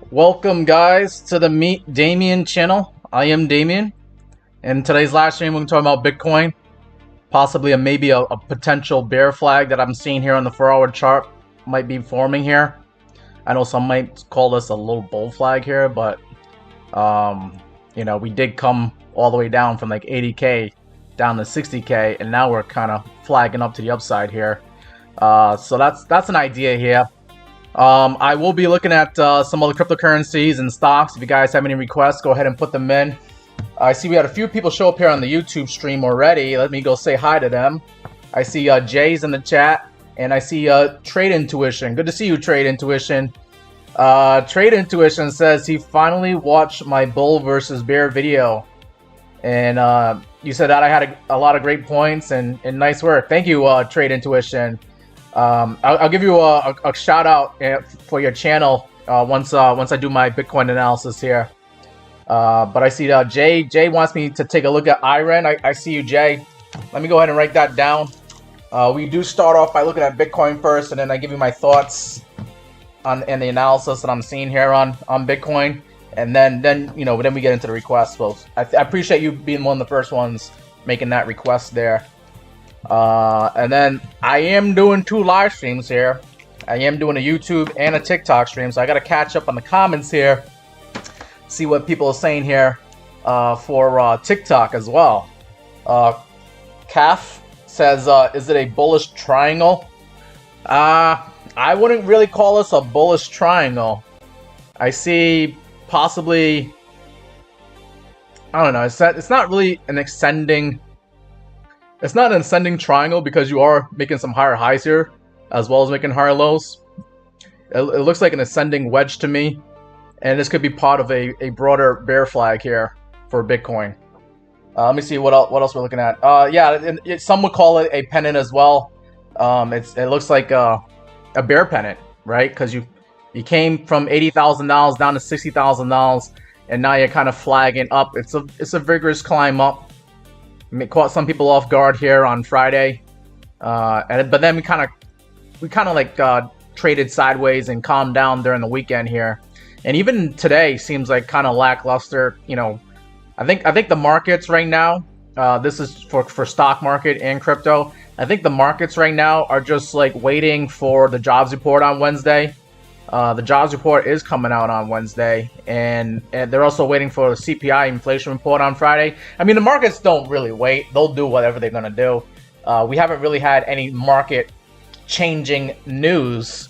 Welcome guys to the Meet Damien channel. I am Damien. In today's live stream, we're going to talk about Bitcoin. Possibly maybe a potential bear flag that I'm seeing here on the 4-hour chart might be forming here. I know some might call this a little bull flag here, but you know, we did come all the way down from like 80k down to 60k, and now we're kind of flagging up to the upside here. So that's an idea here. I will be looking at some other cryptocurrencies and stocks. If you guys have any requests, go ahead and put them in. I see we had a few people show up here on the YouTube stream already. Let me go say hi to them. I see Jay's in the chat, and I see Trade Intuition. Good to see you, Trade Intuition. Trade Intuition says he finally watched my bull versus bear video, and you said that I had a lot of great points and nice work. Thank you, Trade Intuition. I'll give you a shout out for your channel once I do my Bitcoin analysis here. But I see Jay wants me to take a look at IREN. I see you, Jay. Let me go ahead and write that down. We do start off by looking at Bitcoin first, and then I give you my thoughts on and the analysis that I'm seeing here on Bitcoin, and then you know, then we get into the requests. Well, I appreciate you being one of the first ones making that request there. And then I am doing 2 live streams here. I am doing a YouTube and a TikTok stream, so I got to catch up on the comments here, see what people are saying here for TikTok as well. Calf says, is it a bullish triangle? I wouldn't really call this a bullish triangle. I see possibly, I don't know, it's not really an ascending. It's not an ascending triangle because you are making some higher highs here, as well as making higher lows. It looks like an ascending wedge to me, and this could be part of a broader bear flag here for Bitcoin. Let me see what else we're looking at. Yeah, some would call it a pennant as well. It looks like a bear pennant, right? Because you came from $80,000 down to $60,000, and now you're kind of flagging up. It's a vigorous climb up. Caught some people off guard here on Friday, but then we kind of like traded sideways and calmed down during the weekend here, and even today seems like kind of lackluster. You know, I think the markets right now, this is for stock market and crypto. I think the markets right now are just like waiting for the jobs report on Wednesday. The jobs report is coming out on Wednesday, and they're also waiting for the CPI inflation report on Friday. I mean, the markets don't really wait. They'll do whatever they're going to do. We haven't really had any market-changing news,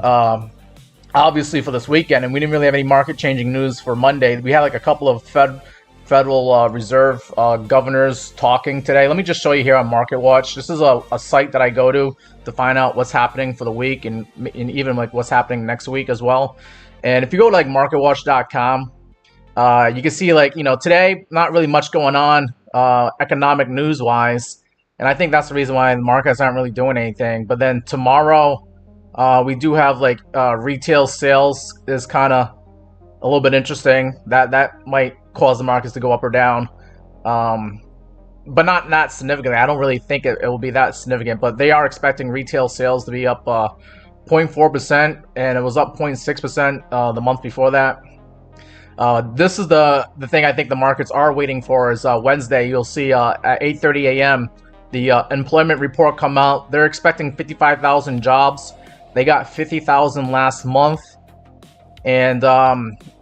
obviously, for this weekend, and we didn't really have any market-changing news for Monday. We had like a couple of Federal Reserve governors talking today. Let me just show you here on Market Watch. This is a site that I go to find out what's happening for the week and even like what's happening next week as well. And if you go to like marketwatch.com, you can see, like, you know, today not really much going on economic news wise, and I think that's the reason why the markets aren't really doing anything. But then tomorrow we do have like retail sales is kind of a little bit interesting. That might cause the markets to go up or down, but not significantly. I don't really think it will be that significant, but they are expecting retail sales to be up 0.4%, and it was up 0.6% the month before that. This is the thing I think the markets are waiting for is Wednesday. You'll see at 8:30 a.m. the employment report come out. They're expecting 55,000 jobs. They got 50,000 last month. And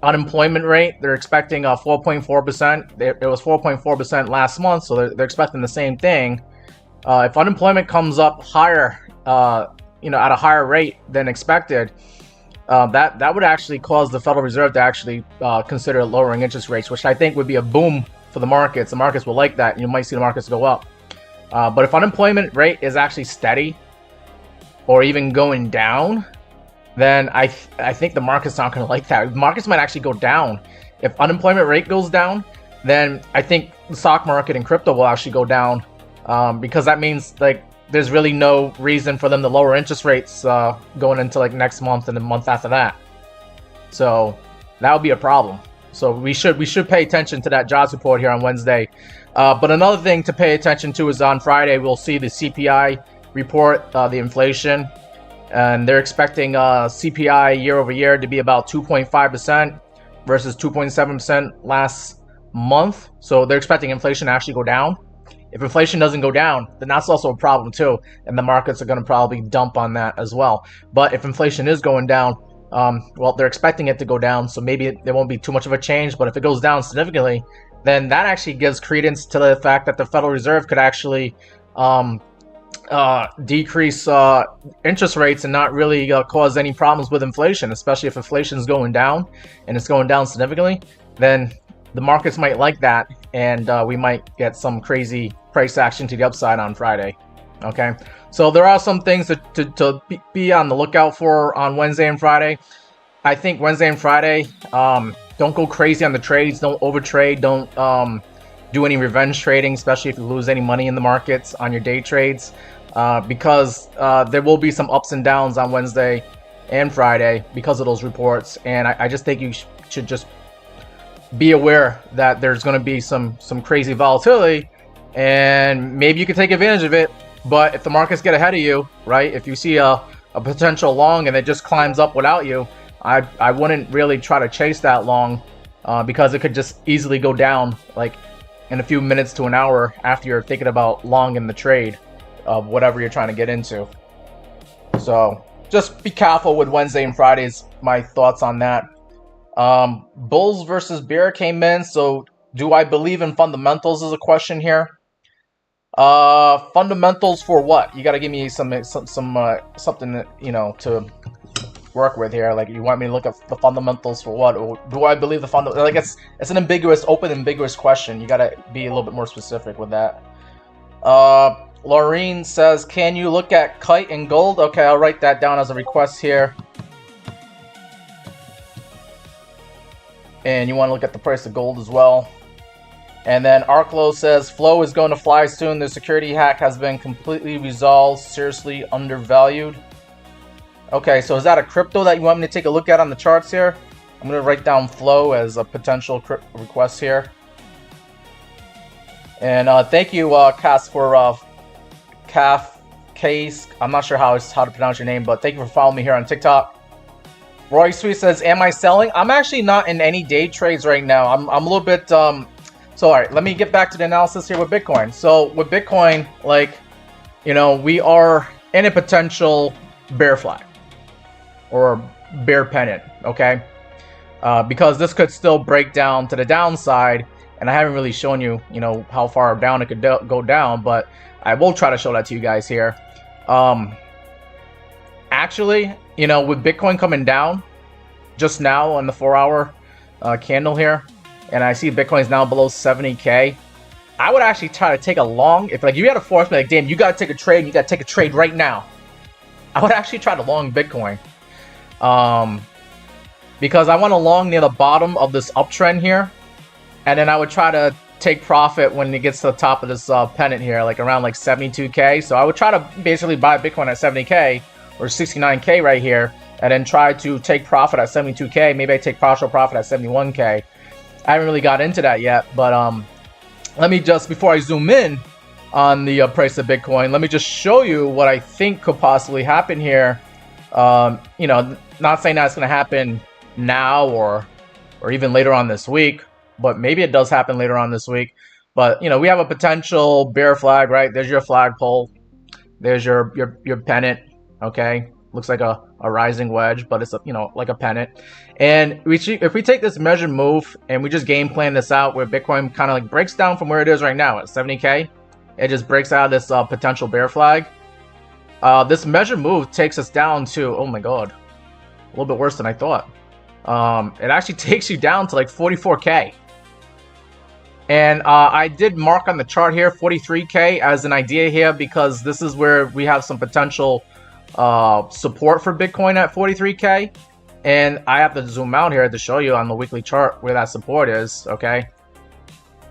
unemployment rate, they're expecting 4.4%. It was 4.4% last month, so they're expecting the same thing. If unemployment comes up higher, you know, at a higher rate than expected, that would actually cause the Federal Reserve to actually consider lowering interest rates, which I think would be a boom for the markets. The markets will like that. You might see the markets go up. But if unemployment rate is actually steady or even going down, then I think the market's not going to like that. Markets might actually go down. If unemployment rate goes down, then I think the stock market and crypto will actually go down, because that means like there's really no reason for them to lower interest rates going into like next month and the month after that. So that would be a problem. So we should pay attention to that jobs report here on Wednesday. But another thing to pay attention to is on Friday we'll see the CPI report, the inflation. and they're expecting CPI year over year to be about 2.5% versus 2.7% last month. So they're expecting inflation to actually go down. If inflation doesn't go down, then that's also a problem too, and the markets are going to probably dump on that as well. But if inflation is going down, well, they're expecting it to go down, so maybe there won't be too much of a change. But if it goes down significantly, then that actually gives credence to the fact that the Federal Reserve could actually decrease interest rates and not really cause any problems with inflation, especially if inflation is going down and it's going down significantly. Then the markets might like that, and we might get some crazy price action to the upside on Friday. Okay, so there are some things to be on the lookout for on Wednesday and Friday. I think Wednesday and Friday, don't go crazy on the trades. Don't overtrade. Don't do any revenge trading, especially if you lose any money in the markets on your day trades, because there will be some ups and downs on Wednesday and Friday because of those reports. And I just think you should just be aware that there's going to be some crazy volatility, and maybe you can take advantage of it. But if the markets get ahead of you, right, if you see a potential long and it just climbs up without you, I wouldn't really try to chase that long, because it could just easily go down like in a few minutes to an hour after you're thinking about long in the trade of whatever you're trying to get into. So just be careful with Wednesday and Fridays. My thoughts on that. Bulls versus bear came in. So do I believe in fundamentals is a question here. Fundamentals for what? You got to give me something that, you know, to work with here. Like, you want me to look at the fundamentals for what? Or do I believe the fundamentals? Like, it's an ambiguous, ambiguous question. You got to be a little bit more specific with that. Laureen says, can you look at kite and gold? Okay, I'll write that down as a request here. And you want to look at the price of gold as well. And then Arklow says, Flow is going to fly soon. The security hack has been completely resolved. Seriously undervalued. Okay, so is that a crypto that you want me to take a look at on the charts here? I'm going to write down Flow as a potential request here. And thank you, Cass, for Case. I'm not sure how to pronounce your name, but thank you for following me here on TikTok. Roy Sweet says, am I selling? I'm actually not in any day trades right now. I'm a little bit... So, all right, let me get back to the analysis here with Bitcoin. So, with Bitcoin, like, you know, we are in a potential bear flag or bear pennant, okay? Because this could still break down to the downside, and I haven't really shown you, you know, how far down it could go down, but I will try to show that to you guys here. Actually, you know, with Bitcoin coming down just now on the 4-hour candle here, and I see Bitcoin is now below 70K, I would actually try to take a long. If like you had to force me, like, damn, you got to take a trade, you got to take a trade right now, I would actually try to long Bitcoin, because I want to long near the bottom of this uptrend here, and then I would try to take profit when it gets to the top of this pennant here, like around like 72K. So I would try to basically buy Bitcoin at 70K or 69K right here, and then try to take profit at 72K. Maybe I take partial profit at 71K. I haven't really got into that yet, but let me just, before I zoom in on the price of Bitcoin, let me just show you what I think could possibly happen here. You know, not saying that's going to happen now or even later on this week, but maybe it does happen later on this week. But, you know, we have a potential bear flag, right? There's your flagpole. There's your pennant, okay? Looks like a rising wedge, but it's, you know, like a pennant. And if we take this measured move and we just game plan this out, where Bitcoin kind of like breaks down from where it is right now at 70K, it just breaks out of this potential bear flag. This measured move takes us down to, oh my god, a little bit worse than I thought. It actually takes you down to like 44K. And I did mark on the chart here 43K as an idea here, because this is where we have some potential support for Bitcoin at 43K. And I have to zoom out here to show you on the weekly chart where that support is, okay?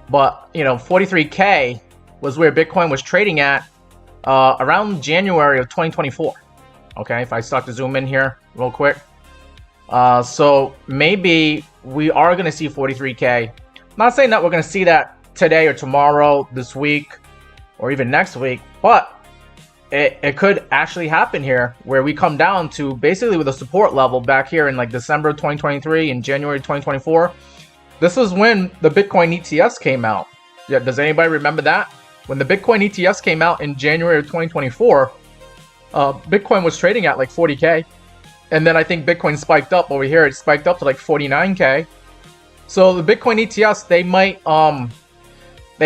But, you know, 43K was where Bitcoin was trading at around January of 2024. Okay, if I start to zoom in here real quick. So maybe we are going to see 43K. I'm not saying that we're going to see that today or tomorrow, this week, or even next week, but it could actually happen here where we come down to basically with a support level back here in like December 2023 and January 2024. This is when the Bitcoin ETFs came out. Yeah, does anybody remember that? When the Bitcoin ETFs came out in January of 2024, Bitcoin was trading at like 40K. And then I think Bitcoin spiked up over here. It spiked up to like 49K. So the Bitcoin ETFs, they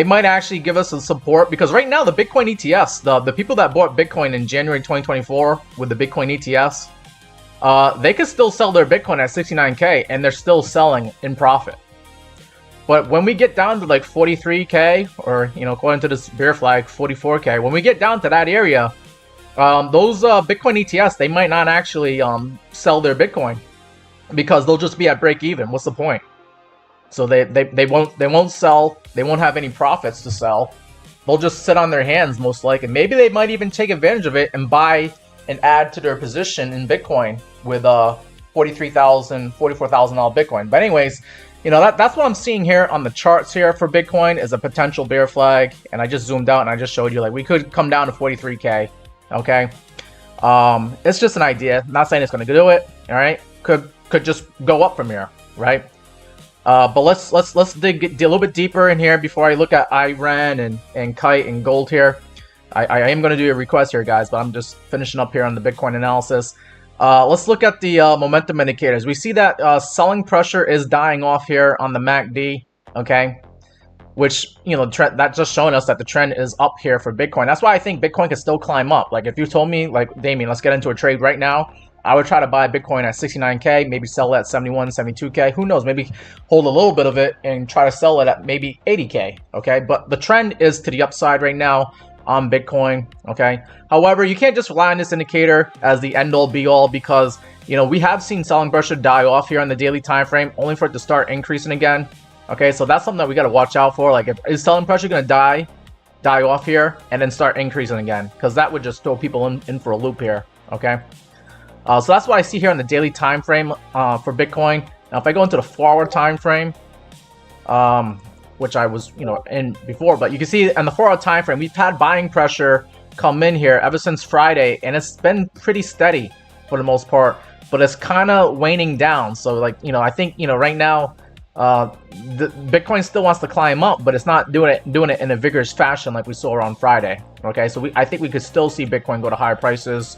might actually give us some support, because right now the Bitcoin ETFs, the people that bought Bitcoin in January 2024 with the Bitcoin ETFs, they could still sell their Bitcoin at 69K and they're still selling in profit. But when we get down to like 43K, or, you know, according to this bear flag, 44K, when we get down to that area, those Bitcoin ETFs, they might not actually sell their Bitcoin, because they'll just be at break even. What's the point? So they won't sell. They won't have any profits to sell. They'll just sit on their hands most likely. Maybe they might even take advantage of it and buy and add to their position in Bitcoin with $43,000, $44,000 Bitcoin. But anyways, you know, that's what I'm seeing here on the charts here for Bitcoin is a potential bear flag. And I just zoomed out and I just showed you like we could come down to 43K. Okay, it's just an idea. I'm not saying it's going to do it. All right, could just go up from here, right? But let's dig a little bit deeper in here before I look at IREN and Kite and gold here. I am going to do a request here, guys, but I'm just finishing up here on the Bitcoin analysis. Let's look at the momentum indicators. We see that selling pressure is dying off here on the MACD. Okay, which, you know, that's just showing us that the trend is up here for Bitcoin. That's why I think Bitcoin can still climb up. Like if you told me, like, Damien, let's get into a trade right now, I would try to buy Bitcoin at 69K, maybe sell it at 71, 72K. Who knows? Maybe hold a little bit of it and try to sell it at maybe 80K. Okay, but the trend is to the upside right now on Bitcoin. Okay, however, you can't just rely on this indicator as the end-all be-all, because, you know, we have seen selling pressure die off here on the daily time frame, only for it to start increasing again. Okay, so that's something that we got to watch out for. Like, is selling pressure going to die off here and then start increasing again? Because that would just throw people in for a loop here. Okay. So that's what I see here on the daily time frame for Bitcoin. Now, if I go into the forward time frame, which I was, you know, in before, but you can see on the 4-hour time frame, we've had buying pressure come in here ever since Friday, and it's been pretty steady for the most part, but it's kind of waning down. So, like, you know, I think, you know, right now, the Bitcoin still wants to climb up, but it's not doing it in a vigorous fashion like we saw on Friday. Okay, so I think we could still see Bitcoin go to higher prices.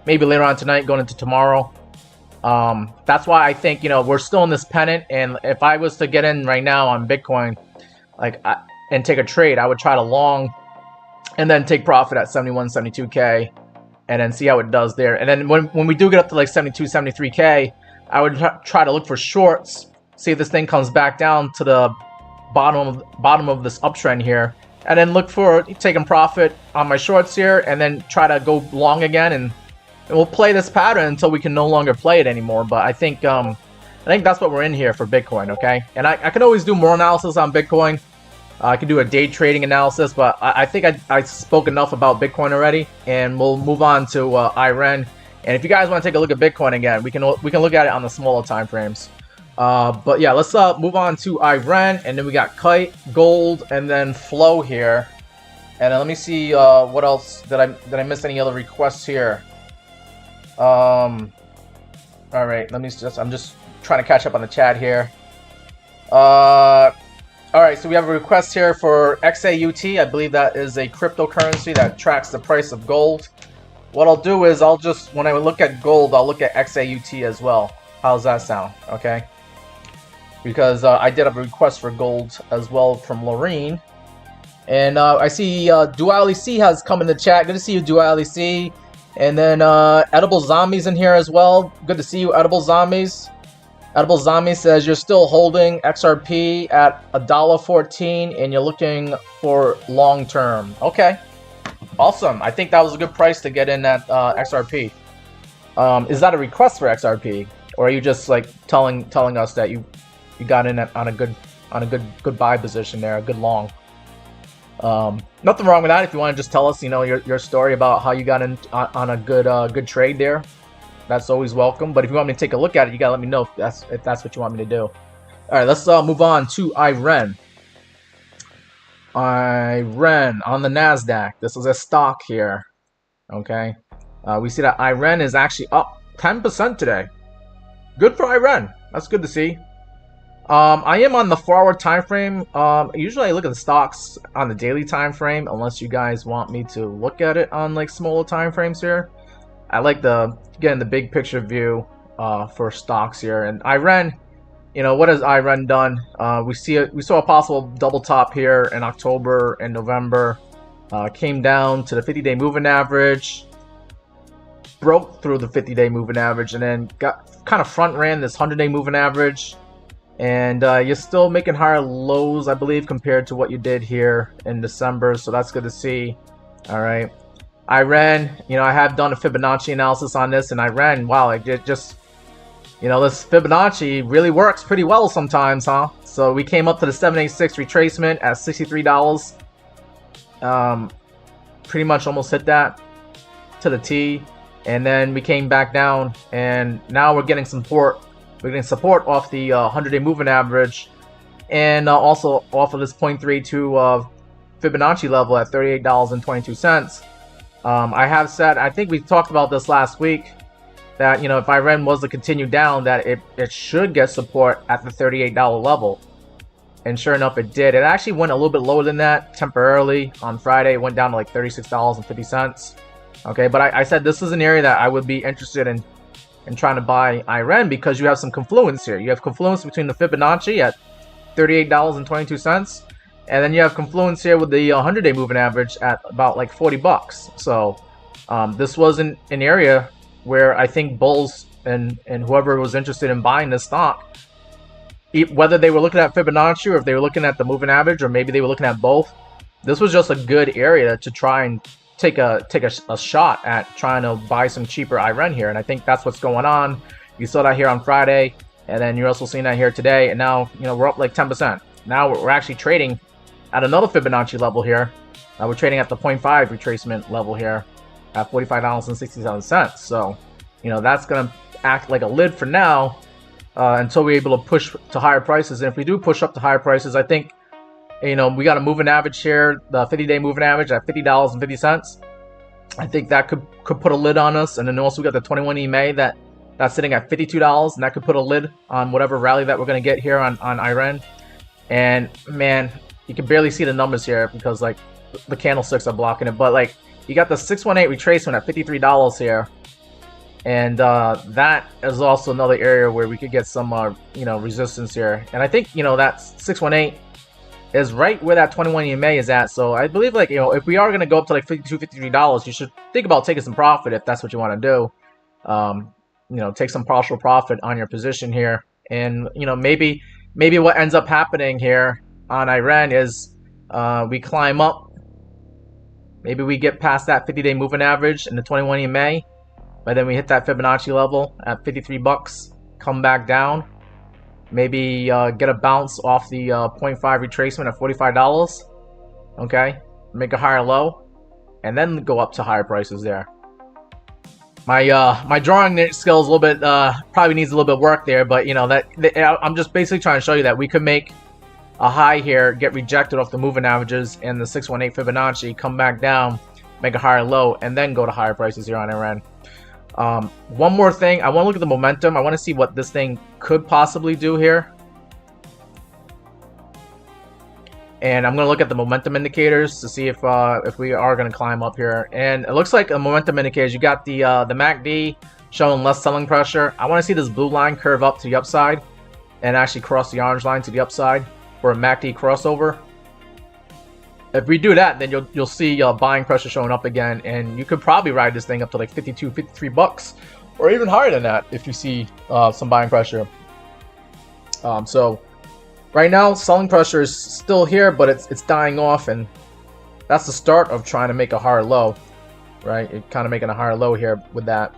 Maybe later on tonight, going into tomorrow. That's why I think, you know, we're still in this pennant, and if I was to get in right now on Bitcoin, like, and take a trade, I would try to long, and then take profit at 71, 72K, and then see how it does there. And then when we do get up to like 72, 73K, I would try to look for shorts, see if this thing comes back down to the bottom of this uptrend here, and then look for taking profit on my shorts here, and then try to go long again, and we'll play this pattern until we can no longer play it anymore. But I think that's what we're in here for Bitcoin, okay? And I can always do more analysis on Bitcoin. I can do a day trading analysis, but I think I spoke enough about Bitcoin already, and we'll move on to IREN. And if you guys want to take a look at Bitcoin again, we can look at it on the smaller time frames. But yeah, let's move on to IREN, and then we got Kite, gold, and then Flow here. And let me see what else did I miss any other requests here? All right, I'm just trying to catch up on the chat here. All right, so we have a request here for XAUT. I believe that is a cryptocurrency that tracks the price of gold. What I'll do is when I look at gold, I'll look at XAUT as well. How's that sound? Okay. Because I did have a request for gold as well from Lorene. And I see Duality C has come in the chat. Good to see you, Duality C. And then Edible Zombies in here as well. Good to see you, Edible Zombies. Edible Zombie says you're still holding XRP at $1.14 and you're looking for long term. Okay, awesome. I think that was a good price to get in at XRP. Is that a request for XRP, or are you just like telling us that you got in on a good buy position there, a good long? Nothing wrong with that. If you want to just tell us, you know, your story about how you got in on a good trade there. That's always welcome. But if you want me to take a look at it, you gotta let me know if that's what you want me to do. All right, let's move on to IREN. IREN on the Nasdaq. This is a stock here. Okay, we see that Iran is actually up 10% today. Good for Iran. That's good to see. I am on the forward time frame. Usually I look at the stocks on the daily time frame, unless you guys want me to look at it on like smaller time frames here. I like the getting the big picture view for stocks here. And Iran, you know, what has Iran done? We saw a possible double top here in October and November. Came down to the 50-day moving average, broke through the 50-day moving average, and then got kind of front ran this 100-day moving average. And you're still making higher lows, I believe, compared to what you did here in December. So that's good to see. All right. Iran, you know, I have done a Fibonacci analysis on this, and Iran, wow, it just, you know, this Fibonacci really works pretty well sometimes, huh? So we came up to the 786 retracement at $63. Pretty much almost hit that to the T. And then we came back down, and now we're getting support. We're getting support off the 100-day moving average, and also off of this 0.32 Fibonacci level at $38.22. I have said, I think we talked about this last week, that, you know, if Iran was to continue down, that it should get support at the $38 level. And sure enough, it did. It actually went a little bit lower than that temporarily on Friday. It went down to like $36.50. Okay, but I said this is an area that I would be interested in trying to buy Iran, because you have some confluence here. You have confluence between the Fibonacci at $38.22, and then you have confluence here with the 100-day moving average at about like $40. So this was an area where I think bulls and whoever was interested in buying this stock, whether they were looking at Fibonacci or if they were looking at the moving average, or maybe they were looking at both, this was just a good area to try and take a shot at trying to buy some cheaper Iran here. And I think that's what's going on. You saw that here on Friday, and then you're also seeing that here today. And now, you know, we're up like 10%. Now we're actually trading at another Fibonacci level here. We're trading at the 0.5 retracement level here at $45.67. So, you know, that's going to act like a lid for now until we're able to push to higher prices. And if we do push up to higher prices, I think, you know, we got a moving average here, the 50-day moving average at $50.50. I think that could put a lid on us. And then also we got the 21 EMA that's sitting at $52, and that could put a lid on whatever rally that we're going to get here on Iran. And man, you can barely see the numbers here because like the candlesticks are blocking it. But like you got the 618 retracement at $53 here. And that is also another area where we could get some, you know, resistance here. And I think, you know, that 618 is right where that 21 EMA is at. So I believe, like, you know, if we are going to go up to like $52, $53, you should think about taking some profit if that's what you want to do. You know, take some partial profit on your position here. And, you know, maybe what ends up happening here on Iran is we climb up. Maybe we get past that 50-day moving average and the 21 EMA. But then we hit that Fibonacci level at $53, come back down. Maybe get a bounce off the 0.5 retracement at $45. Okay, make a higher low, and then go up to higher prices there. My drawing skills a little bit probably needs a little bit of work there, but you know I'm just basically trying to show you that we could make a high here, get rejected off the moving averages and the 618 Fibonacci, come back down, make a higher low, and then go to higher prices here on Iran. One more thing, I want to look at the momentum. I want to see what this thing could possibly do here. And I'm going to look at the momentum indicators to see if we are going to climb up here. And it looks like the momentum indicators, you got the MACD showing less selling pressure. I want to see this blue line curve up to the upside and actually cross the orange line to the upside for a MACD crossover. If we do that, then you'll see buying pressure showing up again, and you could probably ride this thing up to like $52, $53, or even higher than that if you see some buying pressure. So right now, selling pressure is still here, but it's dying off, and that's the start of trying to make a higher low, right? You're kind of making a higher low here with that,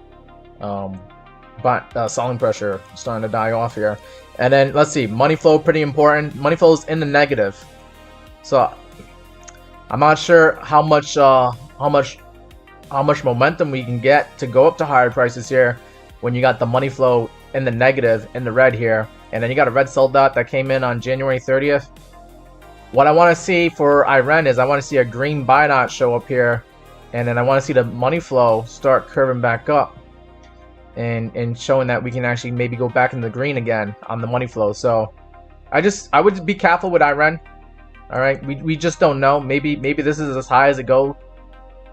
but selling pressure starting to die off here. And then let's see, money flow, pretty important. Money flow is in the negative, so I'm not sure how much momentum we can get to go up to higher prices here when you got the money flow in the negative, in the red here. And then you got a red sell dot that came in on January 30th. What I want to see for Iran is I want to see a green buy dot show up here and then I want to see the money flow start curving back up, and showing that we can actually maybe go back in the green again on the money flow. So I would be careful with Iran. All right, we just don't know. Maybe this is as high as it go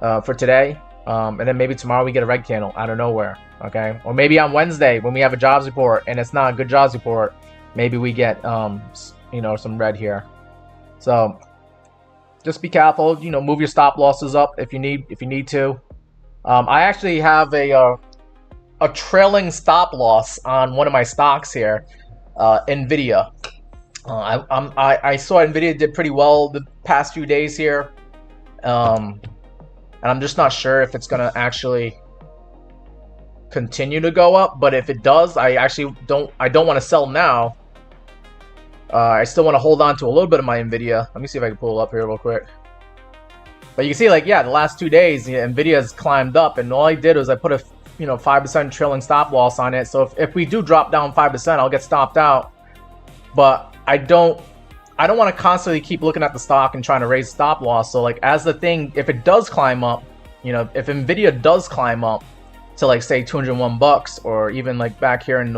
for today, and then maybe tomorrow we get a red candle out of nowhere. Okay, or maybe on Wednesday when we have a jobs report and it's not a good jobs report, maybe we get you know, some red here. So just be careful. You know, move your stop losses up if you need to. I actually have a trailing stop loss on one of my stocks here, Nvidia. I saw Nvidia did pretty well the past few days here, and I'm just not sure if it's gonna actually continue to go up. But if it does, I don't want to sell now. I still want to hold on to a little bit of my Nvidia. Let me see if I can pull it up here real quick. But you can see, like, yeah, the last 2 days, Nvidia has climbed up, and all I did was I put a 5% trailing stop loss on it. So if we do drop down 5%, I'll get stopped out. But I don't want to constantly keep looking at the stock and trying to raise stop loss. So like, as the thing, if it does climb up, you know, if Nvidia does climb up to, like, say $201, or even like back here in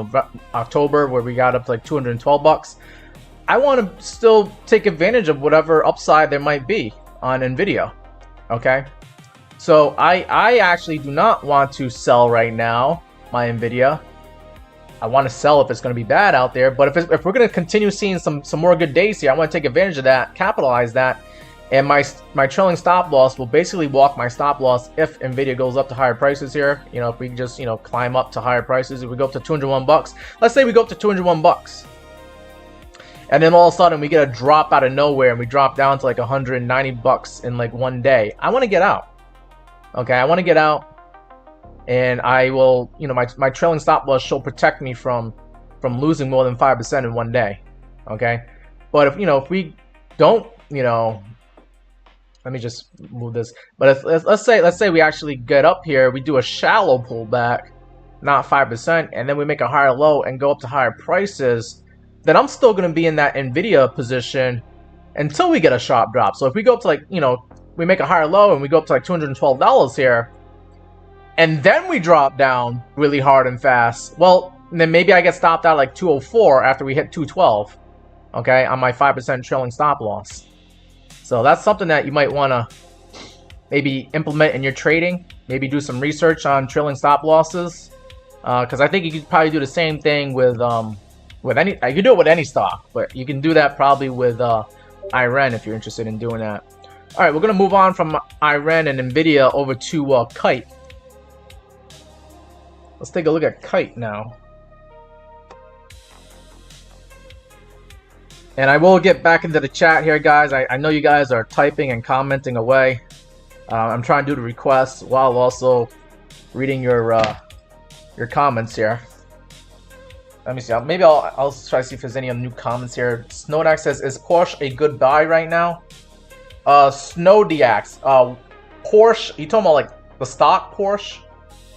October where we got up to like $212, I want to still take advantage of whatever upside there might be on Nvidia. Okay, so I actually do not want to sell right now my Nvidia. I want to sell if it's going to be bad out there, but if we're going to continue seeing some more good days here, I want to take advantage of that, capitalize that. And my trailing stop loss will basically walk my stop loss if Nvidia goes up to higher prices here. You know, if we just, you know, climb up to higher prices, if we go up to $201, let's say we go up to $201, and then all of a sudden we get a drop out of nowhere and we drop down to like $190 in like one day. I want to get out. Okay, I want to get out, and I will, you know, my trailing stop loss should protect me from losing more than 5% in one day. Okay, but if we don't, you know. Let me just move this. But let's say we actually get up here, we do a shallow pullback, not 5%, and then we make a higher low and go up to higher prices, then I'm still going to be in that Nvidia position until we get a sharp drop. So if we go up to, like, you know, we make a higher low and we go up to like $212 here, and then we drop down really hard and fast, well, then maybe I get stopped out like 204 after we hit 212, okay, on my 5% trailing stop loss. So that's something that you might want to maybe implement in your trading. Maybe do some research on trailing stop losses, because I think you could probably do the same thing with any. You can do it with any stock, but you can do that probably with Iran if you're interested in doing that. All right, we're gonna move on from Iran and Nvidia over to Kite. Let's take a look at Kite now. And I will get back into the chat here, guys. I know you guys are typing and commenting away. I'm trying to do the requests while also reading your comments here. Let me see. Maybe I'll try to see if there's any new comments here. Snowdax says, "Is Porsche a good buy right now?" Snowdax, Porsche. You talking about like the stock Porsche,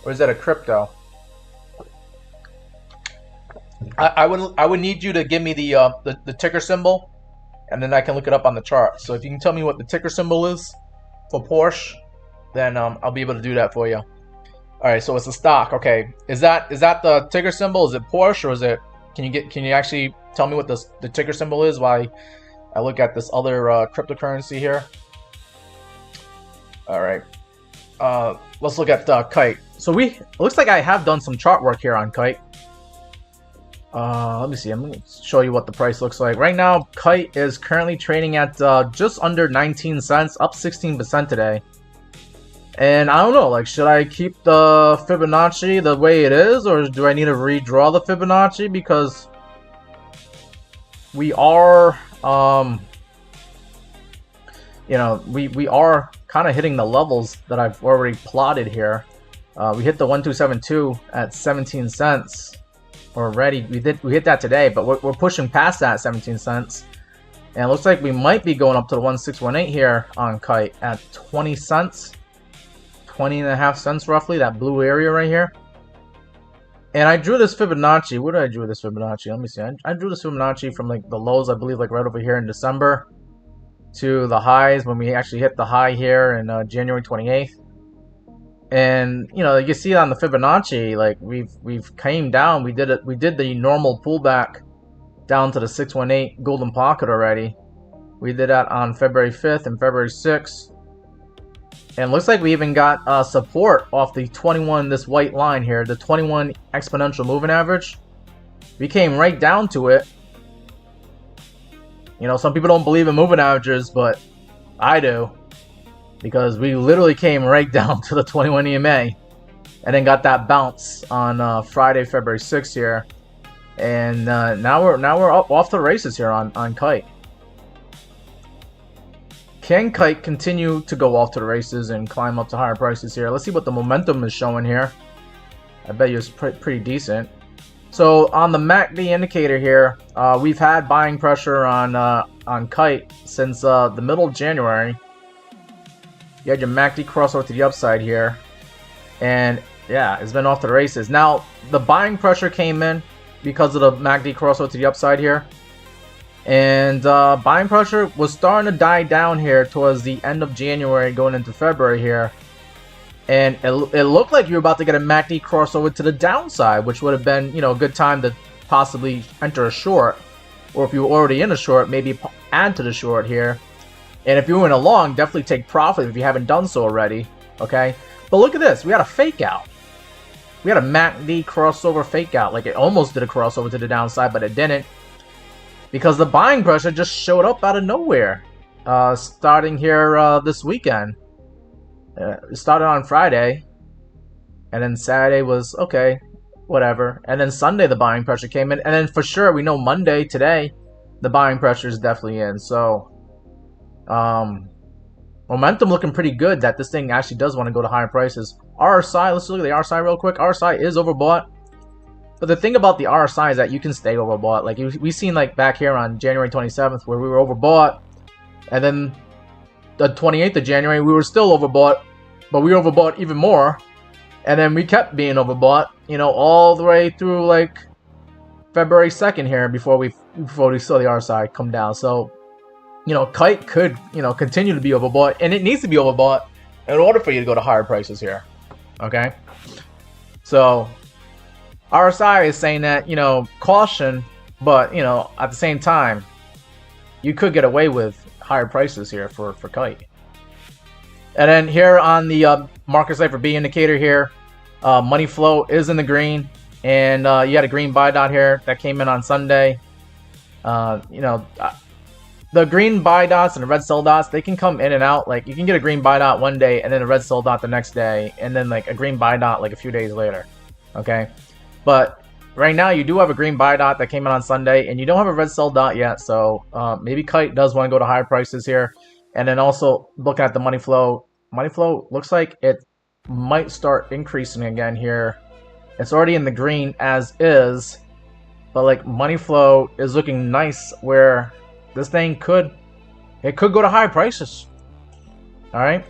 or is that a crypto? I would need you to give me the ticker symbol, and then I can look it up on the chart. So if you can tell me what the ticker symbol is for Porsche, then I'll be able to do that for you. All right, so it's a stock. Okay, is that the ticker symbol? Is it Porsche, or is it? Can you actually tell me what the ticker symbol is while I look at this other cryptocurrency here? All right, let's look at Kite. So it looks like I have done some chart work here on Kite. Let me see. I'm going to show you what the price looks like. Right now, Kite is currently trading at just under 19 cents, up 16% today. And I don't know, like, should I keep the Fibonacci the way it is, or do I need to redraw the Fibonacci? Because we are, you know, we are kind of hitting the levels that I've already plotted here. We hit the 1272 at 17 cents. Already, we hit that today, but we're pushing past that 17 cents, and it looks like we might be going up to the 1618 here on Kite at 20 cents, 20.5 cents roughly, that blue area right here. And I drew this Fibonacci. Where did I draw this Fibonacci? Let me see. I drew this Fibonacci from like the lows, I believe, like right over here in December, to the highs when we actually hit the high here in January 28th. And you know, you see it on the Fibonacci, like we've came down. We did the normal pullback down to the 618 golden pocket already. We did that on February 5th and February 6th. And looks like we even got support off the 21, this white line here, the 21 exponential moving average. We came right down to it. You know, some people don't believe in moving averages, but I do. Because we literally came right down to the 21 EMA. And then got that bounce on Friday, February 6th here. And now we're up off the races here on Kite. Can Kite continue to go off to the races and climb up to higher prices here? Let's see what the momentum is showing here. I bet you it's pretty decent. So on the MACD indicator here, we've had buying pressure on Kite since the middle of January. You had your MACD crossover to the upside here, and yeah, it's been off to the races. Now the buying pressure came in because of the MACD crossover to the upside here. And buying pressure was starting to die down here towards the end of January going into February here. And it looked like you were about to get a MACD crossover to the downside, which would have been, you know, a good time to possibly enter a short. Or if you were already in a short, maybe add to the short here. And if you were in a long, definitely take profit if you haven't done so already. Okay? But look at this. We had a fake out. We had a MACD crossover fake out. Like it almost did a crossover to the downside, but it didn't. Because the buying pressure just showed up out of nowhere, starting here this weekend. It started on Friday, and then Saturday was okay, whatever. And then Sunday the buying pressure came in, and then for sure we know Monday today the buying pressure is definitely in. So, momentum looking pretty good that this thing actually does want to go to higher prices. RSI, let's look at the RSI real quick. RSI is overbought. But the thing about the RSI is that you can stay overbought. Like we've seen like back here on January 27th where we were overbought. And then the 28th of January we were still overbought. But we overbought even more. And then we kept being overbought, you know, all the way through like February 2nd here before we saw the RSI come down. So, you know, Kite could, you know, continue to be overbought. And it needs to be overbought in order for you to go to higher prices here. Okay? So RSI is saying that, you know, caution, but, you know, at the same time, you could get away with higher prices here for Kite. And then here on the market cipher B indicator here, money flow is in the green, and you had a green buy dot here that came in on Sunday. You know, the green buy dots and the red sell dots, they can come in and out. Like you can get a green buy dot one day and then a red sell dot the next day, and then like a green buy dot like a few days later. Okay. But right now you do have a green buy dot that came in on Sunday, and you don't have a red sell dot yet. So maybe Kite does want to go to higher prices here. And then also looking at the money flow. Money flow looks like it might start increasing again here. It's already in the green as is. But like money flow is looking nice where this thing could go to higher prices. Alright?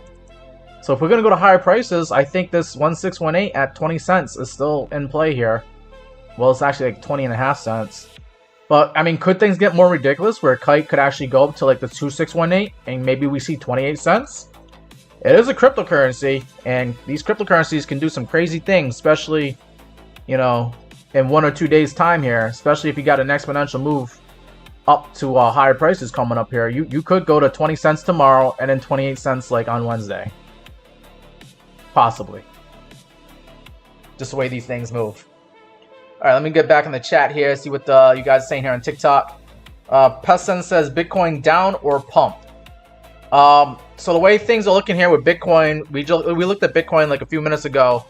So if we're going to go to higher prices, I think this 1618 at 20 cents is still in play here. Well, it's actually like 20 and a half cents. But, I mean, could things get more ridiculous where Kite could actually go up to like the 2618 and maybe we see 28 cents? It is a cryptocurrency, and these cryptocurrencies can do some crazy things, especially, you know, in 1 or 2 days time here, especially if you got an exponential move up to higher prices coming up here. You could go to 20 cents tomorrow and then 28 cents like on Wednesday. Possibly. Just the way these things move. Alright, let me get back in the chat here, see what you guys are saying here on TikTok. Pesson says Bitcoin down or pump. So the way things are looking here with Bitcoin, we looked at Bitcoin like a few minutes ago.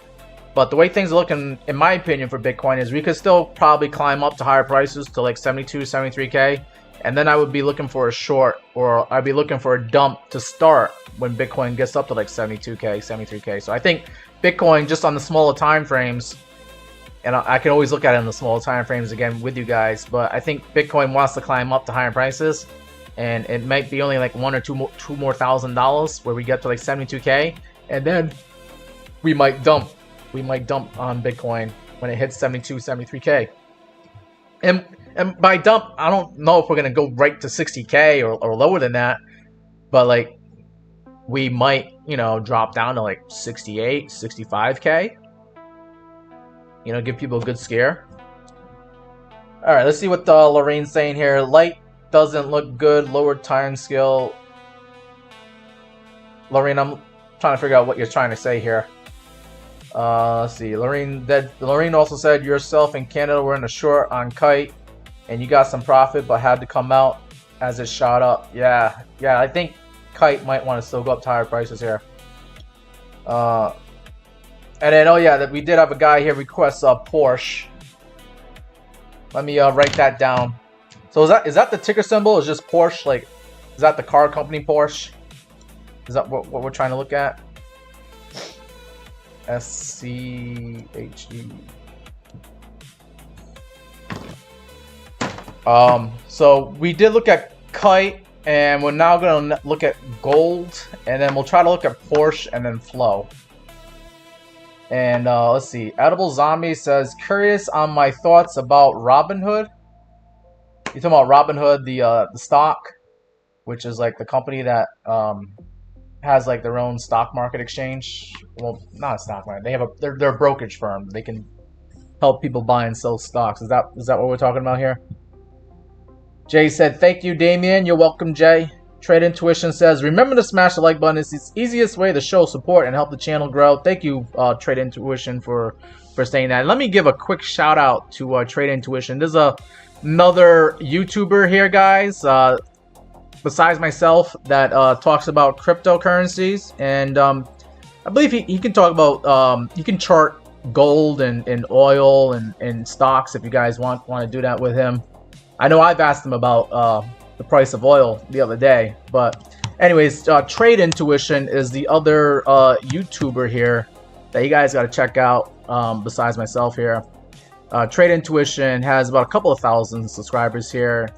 But the way things are looking, in my opinion, for Bitcoin is we could still probably climb up to higher prices to like 72, 73K. And then I would be looking for a short, or I'd be looking for a dump to start when Bitcoin gets up to like 72K, 73K. So I think Bitcoin, just on the smaller time frames, and I can always look at it in the smaller time frames again with you guys, but I think Bitcoin wants to climb up to higher prices, and it might be only like $1,000 or $2,000 where we get to like 72K, and then we might dump. We might dump on Bitcoin when it hits 72, 73K. And by dump, I don't know if we're going to go right to 60K or lower than that. But like, we might, you know, drop down to like 68, 65K. You know, give people a good scare. All right, let's see what Lorraine's saying here. Light doesn't look good. Lower time scale. Lorraine, I'm trying to figure out what you're trying to say here. Let's see. Lorraine also said yourself in Canada were in a short on Kite, and you got some profit, but had to come out as it shot up. Yeah. I think Kite might want to still go up to higher prices here. And then, oh yeah, that we did have a guy here request Porsche. Let me write that down. So is that the ticker symbol? Is just Porsche? Like, is that the car company Porsche? Is that what we're trying to look at? SCHE. So we did look at Kite, and we're now gonna look at gold, and then we'll try to look at Porsche and then Flow. And let's see. Edible Zombie says, curious on my thoughts about Robinhood. You talking about Robinhood, the stock, which is like the company that has like their own stock market exchange. Well, not a stock market. They have they're a brokerage firm. They can help people buy and sell stocks. Is that what we're talking about here? Jay said, thank you, Damien. You're welcome, Jay. Trade Intuition says, remember to smash the like button. It's the easiest way to show support and help the channel grow. Thank you, Trade Intuition, for saying that. Let me give a quick shout out to Trade Intuition. There's another YouTuber here, guys, besides myself, that talks about cryptocurrencies. And I believe he can talk about, he can chart gold and oil and stocks if you guys want to do that with him. I know I've asked him about the price of oil the other day, but anyways, Trade Intuition is the other YouTuber here that you guys got to check out, besides myself here. Trade Intuition has about a couple of thousand subscribers here.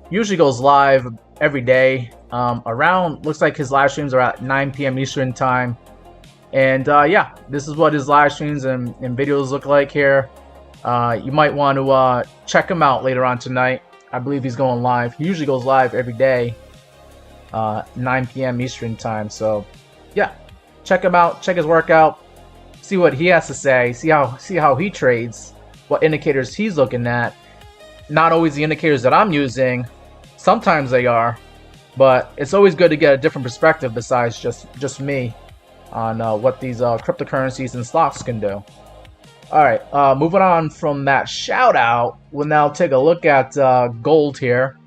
Usually goes live every day, around, looks like his live streams are at 9 p.m. Eastern time. And yeah, this is what his live streams and videos look like here. You might want to check him out later on tonight. I believe he's going live. He usually goes live every day, 9 p.m. Eastern time. So, yeah, check him out. Check his work out. See what he has to say. See how he trades. What indicators he's looking at. Not always the indicators that I'm using. Sometimes they are, but it's always good to get a different perspective besides just me on what these cryptocurrencies and stocks can do. Alright, moving on from that shout out, we'll now take a look at gold here.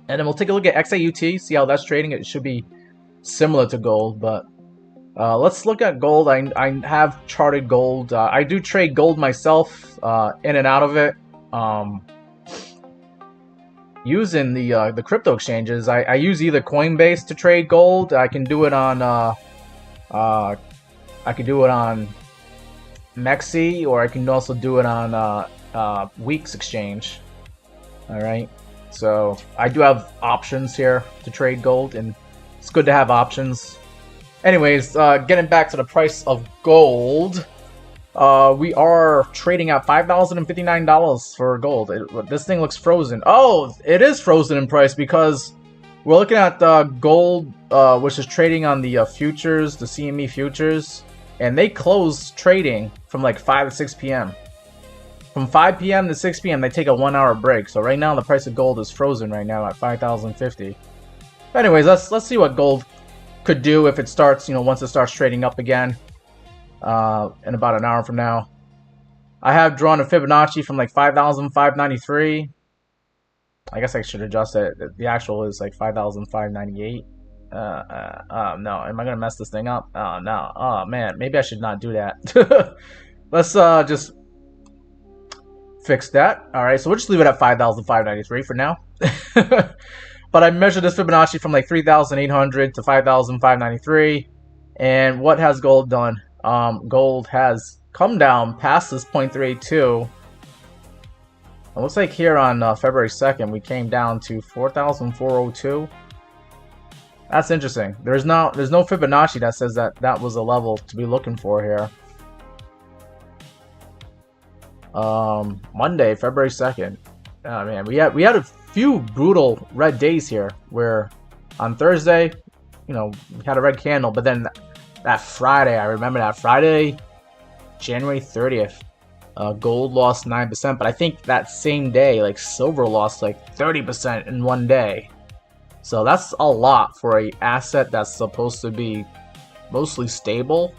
And then we'll take a look at XAUT, see how that's trading. It should be similar to gold, but let's look at gold. I have charted gold. I do trade gold myself, in and out of it. Using the crypto exchanges. I use either Coinbase to trade gold. I can do it on MEXC, or I can also do it on WEEX exchange. Alright, so I do have options here to trade gold, and it's good to have options. Anyways, getting back to the price of gold, we are trading at $5,059 for gold. This thing looks frozen. Oh, it is frozen in price because we're looking at gold, which is trading on the futures, the CME futures. And they close trading from like 5 to 6 p.m. From 5 p.m. to 6 p.m. they take a 1 hour break. So right now the price of gold is frozen right now at $5,050. Anyways, let's see what gold could do if it starts, once it starts trading up again in about an hour from now. I have drawn a Fibonacci from like 5,593. I guess I should adjust it. The actual is like 5,598. No, am I gonna mess this thing up? Oh no, oh man, maybe I should not do that. Let's just fix that. Alright, so we'll just leave it at 5,593 for now. But I measured this Fibonacci from like 3,800 to 5,593. And what has gold done? Gold has come down past this 0.382. It looks like here on February 2nd we came down to 4,402. That's interesting. There's no Fibonacci that says that was a level to be looking for here. Monday, February 2nd. Man, we had a few brutal red days here. Where on Thursday we had a red candle, but then that Friday, I remember that Friday, January 30th, gold lost 9%, but I think that same day, like silver lost like 30% in one day. So that's a lot for a asset that's supposed to be mostly stable.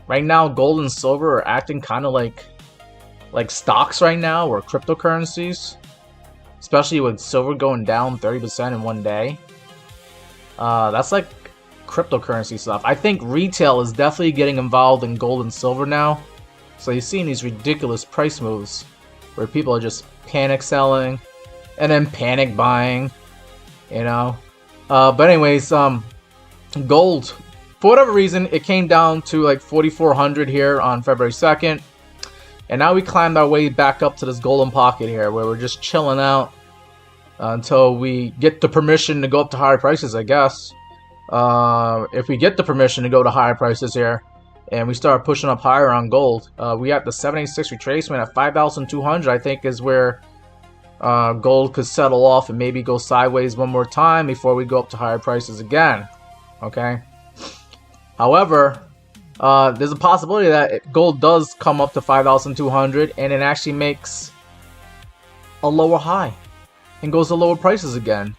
Right now, gold and silver are acting kind of like stocks right now, or cryptocurrencies, especially with silver going down 30% in one day. That's like cryptocurrency stuff. I think retail is definitely getting involved in gold and silver now. So you're seeing these ridiculous price moves where people are just panic selling and then panic buying, But anyways, gold, for whatever reason, it came down to like 4,400 here on February 2nd. And now we climbed our way back up to this golden pocket here where we're just chilling out until we get the permission to go up to higher prices, I guess. If we get the permission to go to higher prices here and we start pushing up higher on gold, we have the 786 retracement at 5,200, I think, is where gold could settle off and maybe go sideways one more time before we go up to higher prices again. Okay. However, there's a possibility that gold does come up to 5,200 and it actually makes a lower high and goes to lower prices again.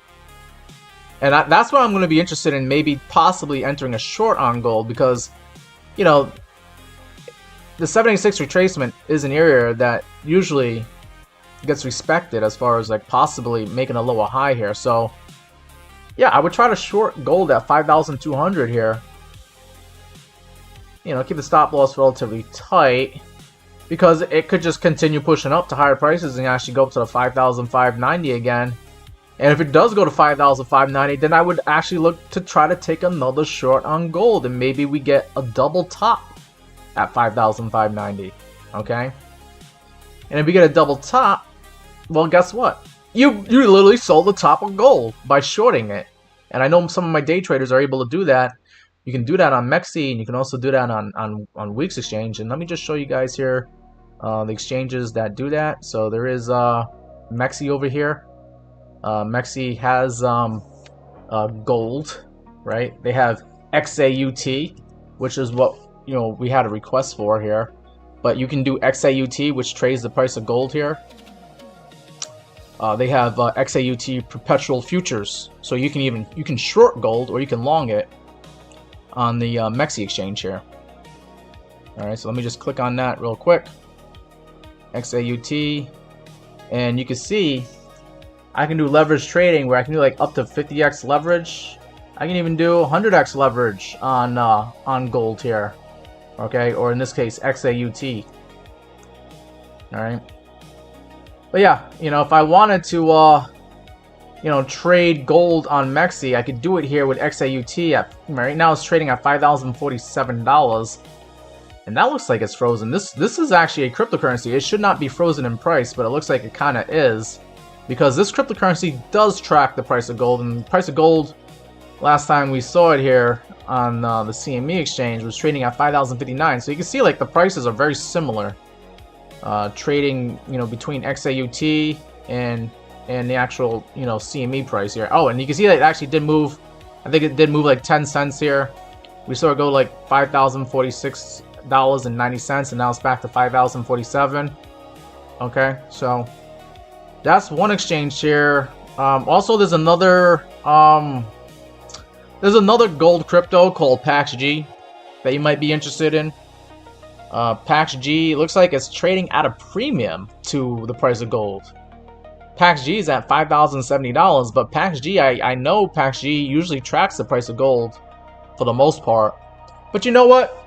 And that's why I'm going to be interested in maybe possibly entering a short on gold, because, the 786 retracement is an area that usually gets respected as far as like possibly making a lower high here. So yeah, I would try to short gold at 5,200 here. Keep the stop loss relatively tight, because it could just continue pushing up to higher prices and actually go up to the 5,590 again. And if it does go to 5,590, then I would actually look to try to take another short on gold, and maybe we get a double top at 5,590. Okay? And if we get a double top, well, guess what? You literally sold the top of gold by shorting it. And I know some of my day traders are able to do that. You can do that on MEXC, and you can also do that on WEEX exchange. And let me just show you guys here the exchanges that do that. So there is MEXC over here. MEXC has gold, right? They have XAUT, which is what we had a request for here. But you can do XAUT, which trades the price of gold here. They have XAUT perpetual futures, so you can short gold or you can long it on the MEXC exchange here. Alright, so let me just click on that real quick. XAUT, and you can see I can do leverage trading where I can do like up to 50x leverage. I can even do 100x leverage on gold here. Okay, or in this case XAUT. Alright. But yeah, if I wanted to trade gold on MEXC, I could do it here with XAUT at right now it's trading at $5,047. And that looks like it's frozen. This is actually a cryptocurrency. It should not be frozen in price, but it looks like it kind of is, because this cryptocurrency does track the price of gold, and the price of gold last time we saw it here on the CME exchange was trading at 5,059. So you can see like the prices are very similar, trading between XAUT and the actual CME price here. Oh, and you can see that it actually did move. I think it did move like 10 cents here. We saw it go like $5,046.90, and now it's back to 5,047. Okay, so that's one exchange here. Also, there's another gold crypto called PaxG that you might be interested in. PaxG looks like it's trading at a premium to the price of gold. PaxG is at $5,070, but PaxG, I know PaxG usually tracks the price of gold for the most part. But you know what?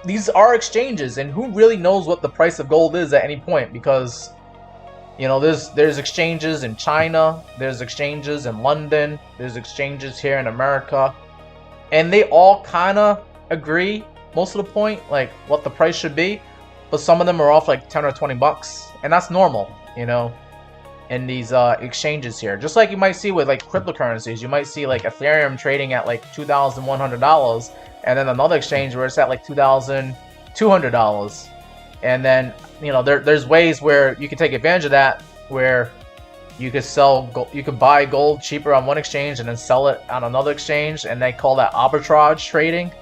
These are exchanges, and who really knows what the price of gold is at any point? Because there's exchanges in China, there's exchanges in London, there's exchanges here in America, and they all kind of agree most of the point, like what the price should be, but some of them are off like 10 or 20 bucks, and that's normal, in these exchanges here. Just like you might see with like cryptocurrencies, you might see like Ethereum trading at like $2,100, and then another exchange where it's at like $2,200. And then there's ways where you can take advantage of that, where You could sell gold, you could buy gold cheaper on one exchange and then sell it on another exchange, and they call that arbitrage trading.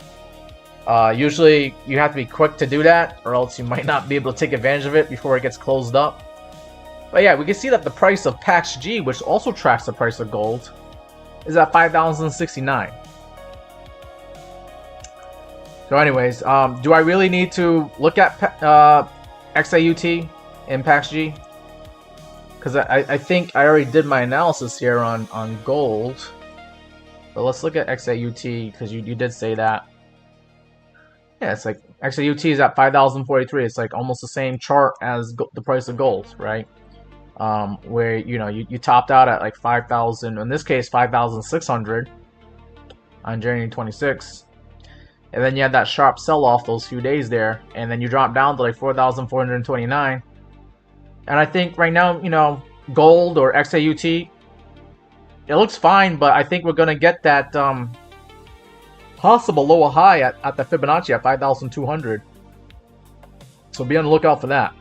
Usually you have to be quick to do that, or else you might not be able to take advantage of it before it gets closed up. But yeah, we can see that the price of MEXC, which also tracks the price of gold, is at 5,069. So anyways, do I really need to look at XAUT and MEXC? Because I think I already did my analysis here on gold. But let's look at XAUT, because you did say that. Yeah, it's like XAUT is at 5,043. It's like almost the same chart as the price of gold, right? Where you topped out at like 5,000, in this case 5,600 on January 26th, and then you had that sharp sell-off those few days there, and then you dropped down to like 4,429. And I think right now, gold or XAUT, it looks fine, but I think we're gonna get that possible lower high at the Fibonacci at 5,200. So be on the lookout for that.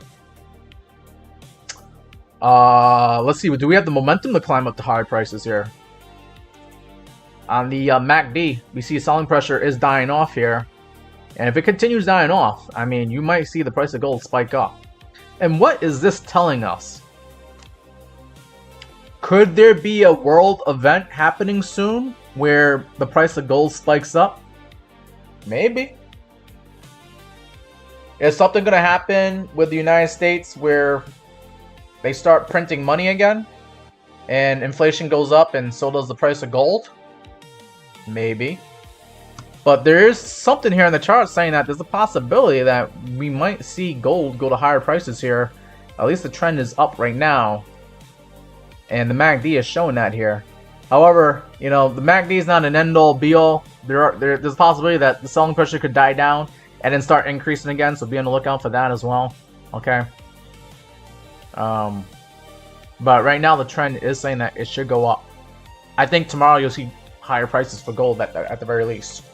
Let's see. Do we have the momentum to climb up to higher prices here? On the MACD, we see selling pressure is dying off here, and if it continues dying off, I mean, you might see the price of gold spike up. And what is this telling us? Could there be a world event happening soon where the price of gold spikes up? Maybe. Is something going to happen with the United States where they start printing money again and inflation goes up and so does the price of gold? Maybe. But there is something here in the chart saying that there's a possibility that we might see gold go to higher prices here. At least the trend is up right now, and the MACD is showing that here. However, the MACD is not an end-all be-all. There's a possibility that the selling pressure could die down and then start increasing again, so be on the lookout for that as well. Okay. But right now the trend is saying that it should go up. I think tomorrow you'll see higher prices for gold at the very least.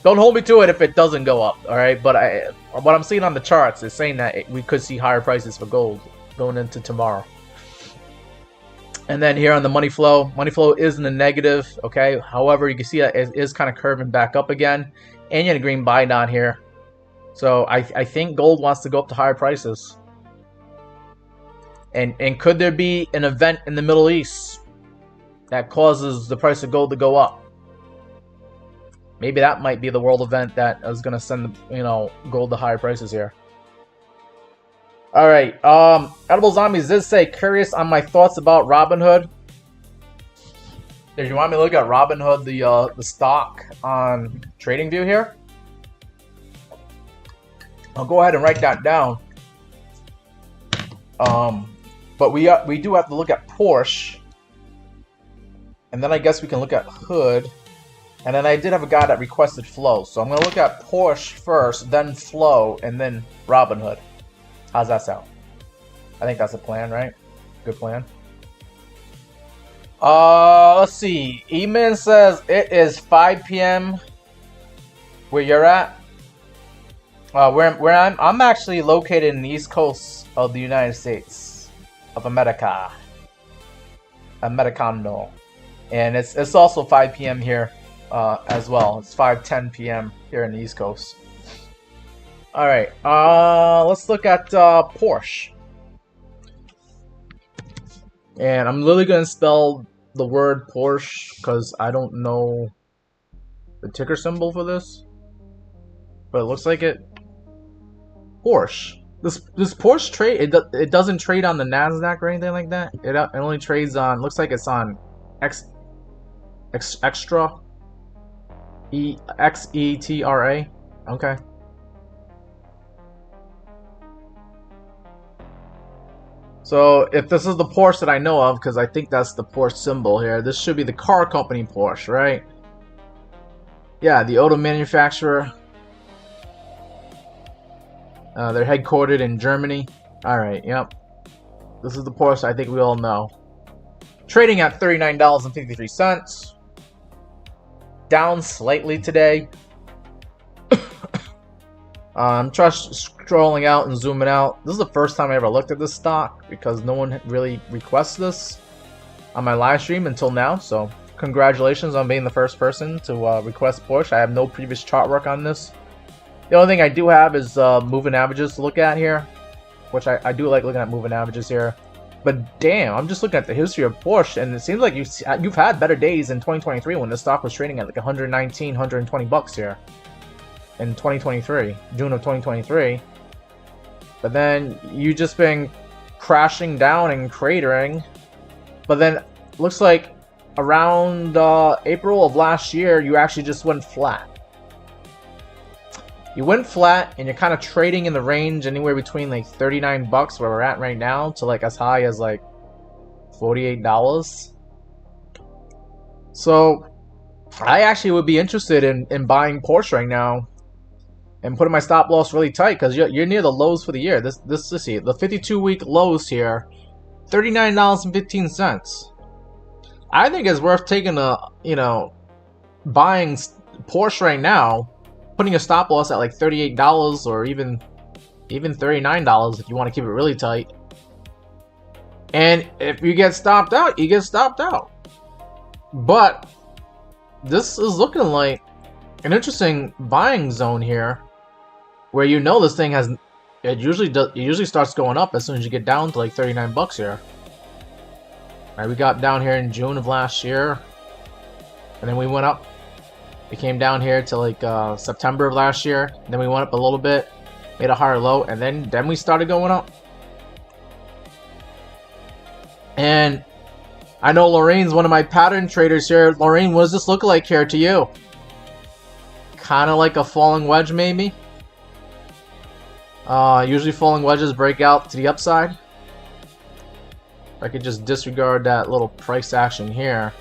Don't hold me to it if it doesn't go up, all right? But what I'm seeing on the charts is saying that we could see higher prices for gold going into tomorrow. And then here on the money flow is in the negative, okay? However, you can see that it is kind of curving back up again, and you had a green buy down here. So I think gold wants to go up to higher prices. And could there be an event in the Middle East that causes the price of gold to go up? Maybe that might be the world event that is going to send, gold to higher prices here. All right. Edible Zombies did say, curious on my thoughts about Robinhood. Did you want me to look at Robinhood, the stock on TradingView here? I'll go ahead and write that down. But we do have to look at Porsche, and then I guess we can look at Hood. And then I did have a guy that requested Flow. So I'm going to look at Porsche first, then Flow, and then Robinhood. How's that sound? I think that's a plan, right? Good plan. Let's see. Eman says it is 5 p.m. where you're at. Where I'm actually located in the East Coast of the United States of America. Americano. And it's also 5 p.m. here. As well. It's 5:10 p.m. here in the East Coast. Alright, let's look at Porsche. And I'm literally going to spell the word Porsche because I don't know the ticker symbol for this. But it looks like it. Porsche. This Porsche trade, it doesn't trade on the NASDAQ or anything like that. It only trades on, looks like it's on Extra. XETRA. Okay. So if this is the Porsche that I know of, because I think that's the Porsche symbol here, this should be the car company Porsche, right? Yeah, the auto manufacturer. They're headquartered in Germany. Alright, yep. This is the Porsche I think we all know. Trading at $39.53. Down slightly today. I'm just scrolling out and zooming out. This is the first time I ever looked at this stock because no one really requests this on my live stream until now. So congratulations on being the first person to request Porsche. I have no previous chart work on this. The only thing I do have is moving averages to look at here, which I do like looking at moving averages here. But damn, I'm just looking at the history of Porsche, and it seems like you've had better days in 2023 when the stock was trading at like 119, 120 bucks here in 2023, June of 2023. But then you just been crashing down and cratering. But then looks like around April of last year, you actually just went flat. You went flat, and you're kind of trading in the range anywhere between like 39 bucks, where we're at right now, to like as high as like $48. So I actually would be interested in buying Porsche right now and putting my stop loss really tight, because you're near the lows for the year. Let's see, the 52-week lows here, $39.15. I think it's worth taking a, buying Porsche right now, putting a stop loss at like $38 or even $39 if you want to keep it really tight. And if you get stopped out, you get stopped out. But this is looking like an interesting buying zone here, where this thing has, it usually starts going up as soon as you get down to like 39 bucks here. All right, we got down here in June of last year, and then we went up. We came down here to like September of last year. Then we went up a little bit, made a higher low, and then we started going up. And I know Lorraine's one of my pattern traders here. Lorraine, what does this look like here to you? Kind of like a falling wedge, maybe. Usually falling wedges break out to the upside. I could just disregard that little price action here.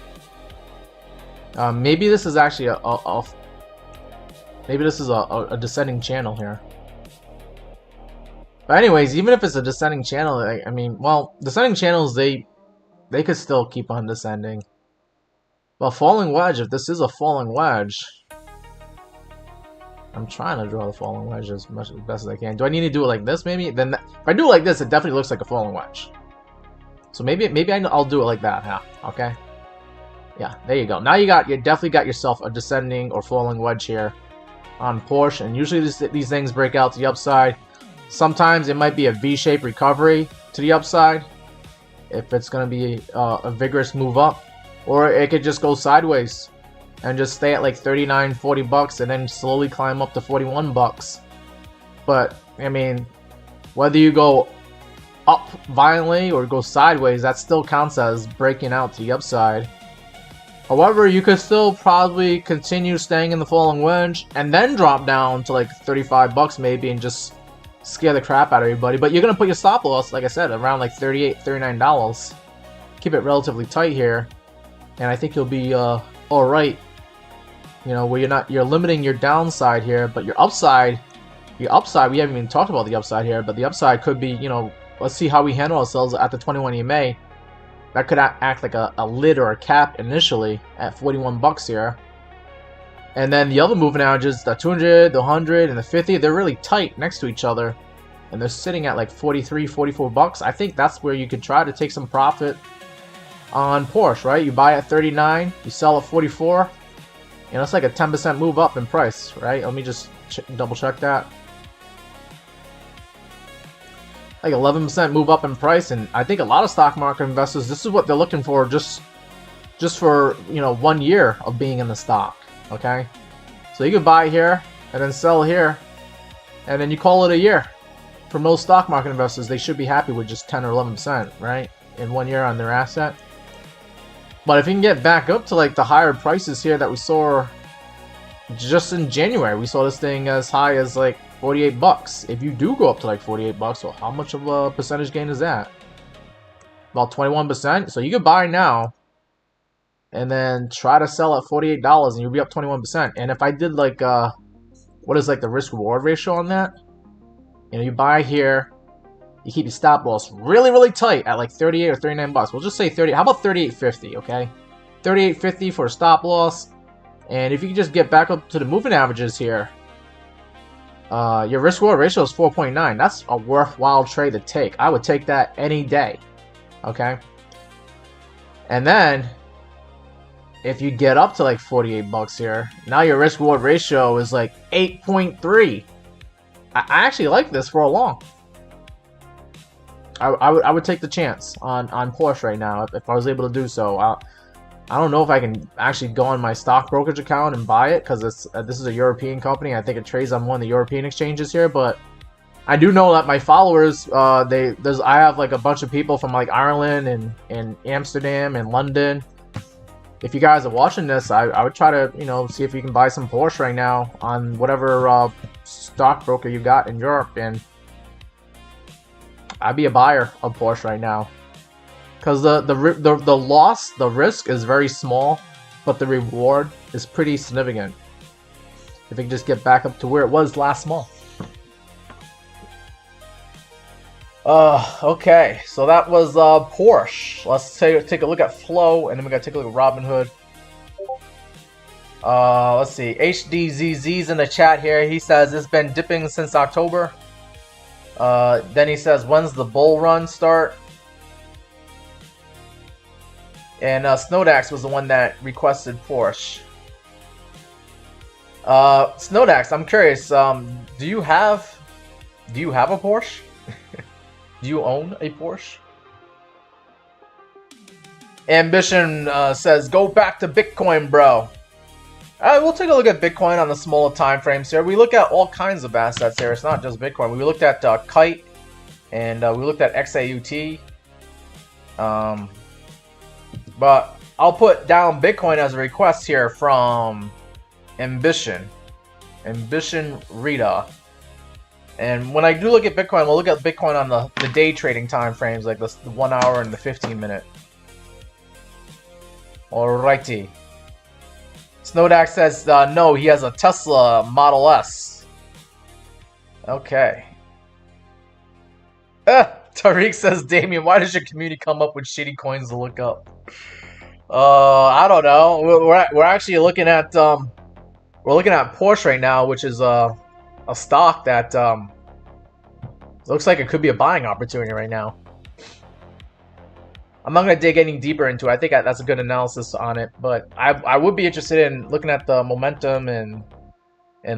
Maybe this is actually a descending channel here. But anyways, even if it's a descending channel, I mean, well, descending channels, they could still keep on descending. Well, falling wedge, if this is a falling wedge, I'm trying to draw the falling wedge as best as I can. Do I need to do it like this, maybe? Then if I do it like this, it definitely looks like a falling wedge. So maybe I'll do it like that, huh? Okay. Yeah, there you go. Now you definitely got yourself a descending or falling wedge here on Porsche, and usually these things break out to the upside. Sometimes it might be a V-shaped recovery to the upside if it's going to be a vigorous move up, or it could just go sideways and just stay at like 39, 40 bucks and then slowly climb up to 41 bucks. But I mean, whether you go up violently or go sideways, that still counts as breaking out to the upside. However, you could still probably continue staying in the falling wedge and then drop down to like 35 bucks maybe and just scare the crap out of everybody. But you're going to put your stop loss, like I said, around like $38, $39. Keep it relatively tight here, and I think you'll be alright. Where you're limiting your downside here, but your upside, we haven't even talked about the upside here, but the upside could be, let's see how we handle ourselves at the 21 EMA. That could act like a lid or a cap initially at 41 bucks here. And then the other moving averages, the 200, the 100, and the 50, they're really tight next to each other. And they're sitting at like 43, 44 bucks. I think that's where you could try to take some profit on Porsche, right? You buy at 39, you sell at 44. It's like a 10% move up in price, right? Let me just double check that. Like 11% move up in price, and I think a lot of stock market investors, this is what they're looking for, just for 1 year of being in the stock. Okay, so you could buy here and then sell here, and then you call it a year. For most stock market investors, they should be happy with just 10 or 11%, right, in 1 year on their asset. But if you can get back up to like the higher prices here that we saw just in January, we saw this thing as high as like 48 bucks. If you do go up to like 48 bucks, well, how much of a percentage gain is that? About 21%. So you could buy now and then try to sell at $48 and you'll be up 21%. And if I did like what is like the risk reward ratio on that? You buy here, you keep your stop loss really, really tight at like 38 or 39 bucks. We'll just say 30. How about 38.50, okay? 38.50 for a stop loss. And if you can just get back up to the moving averages here, Your risk reward ratio is 4.9. That's a worthwhile trade to take. I would take that any day. Okay. And then, if you get up to like 48 bucks here, now your risk reward ratio is like 8.3. I actually like this for a long. I would take the chance on Porsche right now if I was able to do so. I don't know if I can actually go on my stock brokerage account and buy it because this is a European company. I think it trades on one of the European exchanges here, but I do know that my followers, I have like a bunch of people from like Ireland and Amsterdam and London. If you guys are watching this, I would try to, see if you can buy some Porsche right now on whatever stockbroker you got in Europe, and I'd be a buyer of Porsche right now. Because the risk is very small, but the reward is pretty significant. If it can just get back up to where it was last month. Okay, so that was Porsche. Let's take a look at Flow, and then we gotta take a look at Robinhood. Let's see. HDZZ's in the chat here. He says it's been dipping since October. Then he says, when's the bull run start? And Snowdax was the one that requested Porsche. Snowdax, I'm curious. Do you have a Porsche? Do you own a Porsche? Ambition says, go back to Bitcoin, bro. We'll take a look at Bitcoin on the smaller time frames here. We look at all kinds of assets here. It's not just Bitcoin. We looked at Kite, and we looked at XAUT. But I'll put down Bitcoin as a request here from Ambition Rita. And when I do look at Bitcoin, we'll look at Bitcoin on the day trading time frames, like the 1 hour and the 15 minute. Alrighty. Snowdax says no, he has a Tesla Model S. Okay. Tariq says, Damien, why does your community come up with shitty coins to look up? I don't know. We're actually looking at Porsche right now, which is a stock that looks like it could be a buying opportunity right now. I'm not going to dig any deeper into it. I think that's a good analysis on it, but I would be interested in looking at the momentum and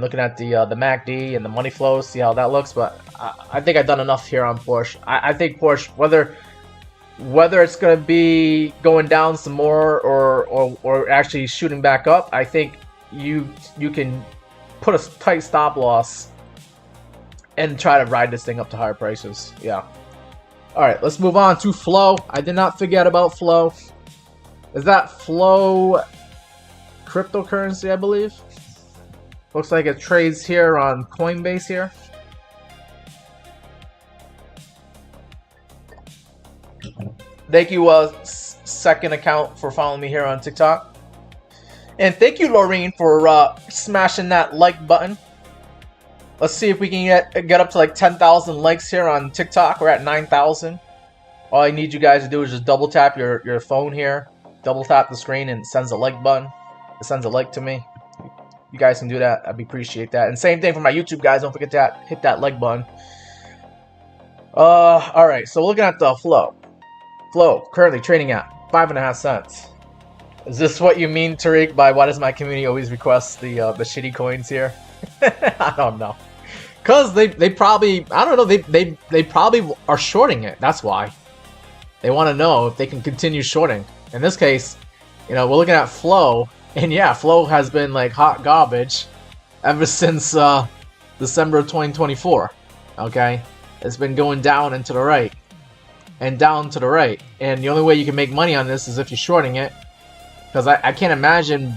looking at the MACD and the money flow, see how that looks. But I think I've done enough here on Porsche. I think Porsche, whether it's going to be going down some more or actually shooting back up, I think you can put a tight stop loss and try to ride this thing up to higher prices. Yeah. All right, let's move on to Flow. I did not forget about Flow. Is that Flow cryptocurrency, I believe? Looks like it trades here on Coinbase here. Thank you, second account, for following me here on TikTok. And thank you, Laureen, for smashing that like button. Let's see if we can get up to like 10,000 likes here on TikTok. We're at 9,000. All I need you guys to do is just double tap your phone here. Double tap the screen and it sends a like button. It sends a like to me. You guys can do that. I'd appreciate that. And same thing for my YouTube guys. Don't forget to hit that like button. Alright, so we're looking at the Flow. Flow, currently trading at 5.5 cents. Is this what you mean, Tariq, by why does my community always request the shitty coins here? I don't know. Because they probably, I don't know, they probably are shorting it. That's why. They want to know if they can continue shorting. In this case, we're looking at Flow. And yeah, Flow has been like hot garbage ever since December of 2024. Okay? It's been going down and to the right. And down to the right. And the only way you can make money on this is if you're shorting it. Because I can't imagine,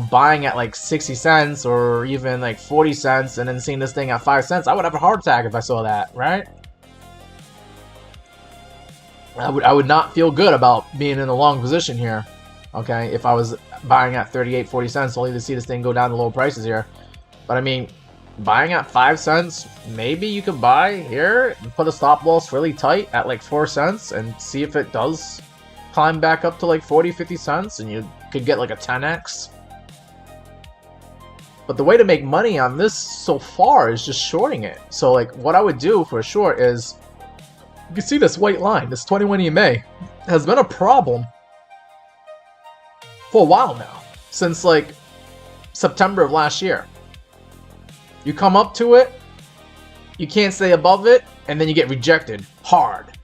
buying at like 60 cents or even like 40 cents and then seeing this thing at 5 cents. I would have a heart attack if I saw that, right? I would not feel good about being in a long position here, okay, if I was buying at 38, 40 cents only to see this thing go down to low prices here. But I mean, buying at 5 cents, maybe you could buy here and put a stop loss really tight at like 4 cents and see if it does climb back up to like 40, 50 cents and you could get like a 10x. But the way to make money on this so far is just shorting it. So like what I would do for a short is, you can see this white line, this 21 EMA, has been a problem for a while now, since like September of last year. You come up to it, you can't stay above it, and then you get rejected hard.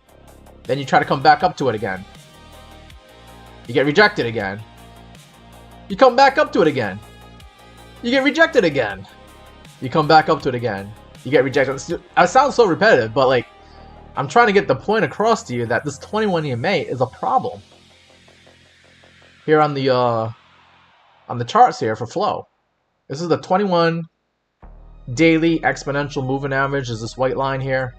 Then you try to come back up to it again. You get rejected again. You come back up to it again. You get rejected again. You come back up to it again. You get rejected. I sound so repetitive, but like, I'm trying to get the point across to you that this 21 EMA is a problem. Here on the charts here for flow. This is the 21 daily exponential moving average, is this white line here.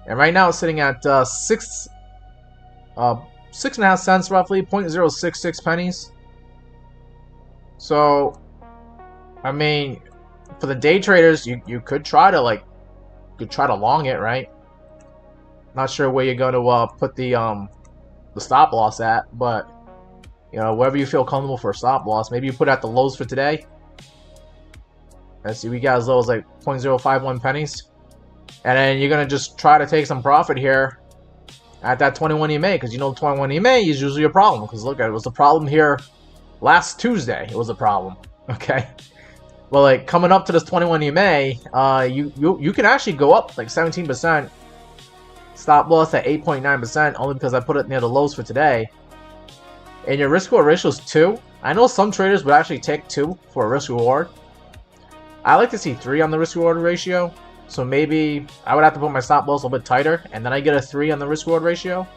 And right now it's sitting at 6.5 cents roughly, 0.066 pennies. So, I mean, for the day traders, you could try to long it, right? Not sure where you're going to put the stop loss at, but you know, wherever you feel comfortable for a stop loss. Maybe you put at the lows for today. Let's see, we got as low as like 0.051 pennies, and then you're gonna just try to take some profit here at that 21 EMA, because you know the 21 EMA is usually a problem. Because look, it was a problem here last Tuesday. It was a problem. Okay. Well, like coming up to this 21 EMA, you can actually go up like 17%. Stop loss at 8.9%, only because I put it near the lows for today. And your risk reward ratio is 2. I know some traders would actually take 2 for a risk reward. I like to see 3 on the risk reward ratio. So maybe I would have to put my stop loss a little bit tighter, and then I get a 3 on the risk reward ratio.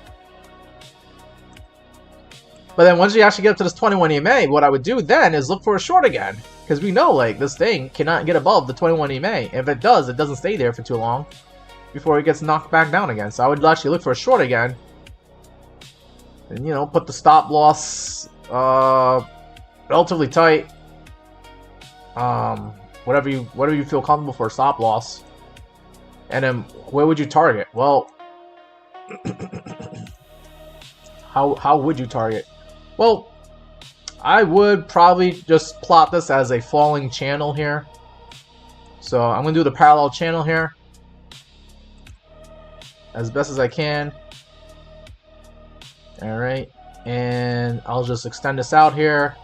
But then once you actually get up to this 21 EMA, what I would do then is look for a short again. Because we know like this thing cannot get above the 21 EMA. If it does, it doesn't stay there for too long before it gets knocked back down again. So I would actually look for a short again. And you know, put the stop loss relatively tight. Whatever you feel comfortable for a stop loss. And then where would you target? Well, how would you target? Well, I would probably just plot this as a falling channel here. So I'm going to do the parallel channel here as best as I can. Alright, and I'll just extend this out here.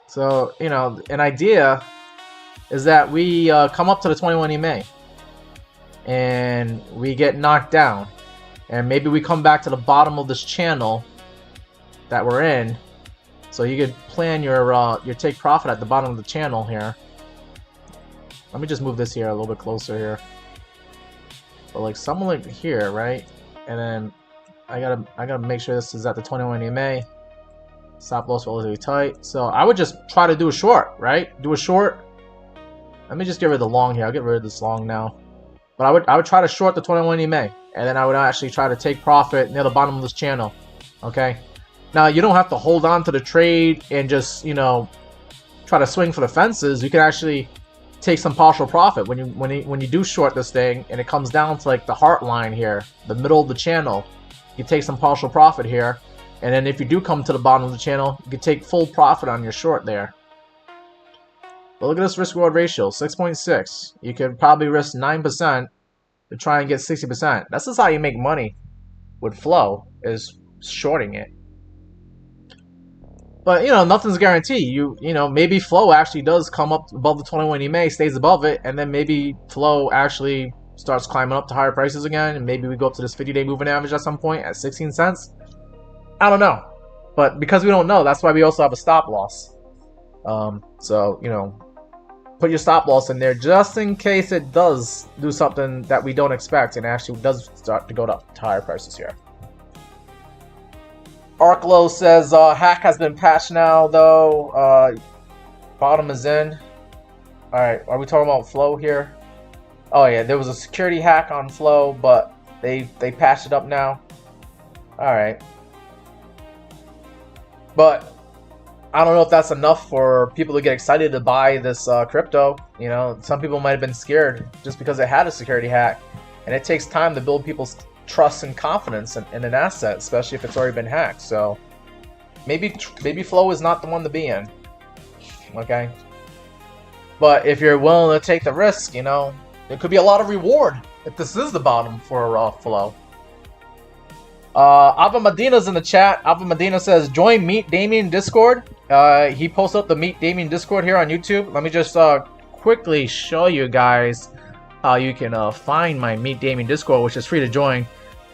So, you know, an idea is that we come up to the 21 EMA and we get knocked down. And maybe we come back to the bottom of this channel that we're in. So you could plan your take profit at the bottom of the channel here. Let me just move this here a little bit closer here. But like something like here, right? And then I gotta make sure this is at the 21 EMA. Stop loss relatively tight. So I would just try to do a short, right? Do a short. Let me just get rid of the long here. I'll get rid of this long now. But I would try to short the 21 EMA. And then I would actually try to take profit near the bottom of this channel. Okay? Now, you don't have to hold on to the trade and just, you know, try to swing for the fences. You can actually take some partial profit when you do short this thing and it comes down to like the heart line here, the middle of the channel. You take some partial profit here. And then if you do come to the bottom of the channel, you can take full profit on your short there. But look at this risk reward ratio, 6.6. You could probably risk 9% to try and get 60%. This is how you make money with flow, is shorting it. But, you know, nothing's guaranteed. You know, maybe flow actually does come up above the 21 EMA, stays above it, and then maybe flow actually starts climbing up to higher prices again, and maybe we go up to this 50-day moving average at some point at 16 cents. I don't know. But because we don't know, that's why we also have a stop loss. So, you know, put your stop loss in there just in case it does do something that we don't expect and actually does start to go up to higher prices here. Arklow says hack has been patched now though. Bottom is in. Alright, are we talking about flow here? Oh yeah, there was a security hack on flow, but they patched it up now. Alright. But I don't know if that's enough for people to get excited to buy this crypto. You know, some people might have been scared just because it had a security hack. And it takes time to build people's trust and confidence in an asset, especially if it's already been hacked. So maybe flow is not the one to be in. Okay. But if you're willing to take the risk, you know, there could be a lot of reward if this is the bottom for flow. Ava Medina's in the chat. Ava Medina says, join Meet Damien Discord. He posted up the Meet Damien Discord here on YouTube. Let me just quickly show you guys how you can find my Meet Damien Discord, which is free to join.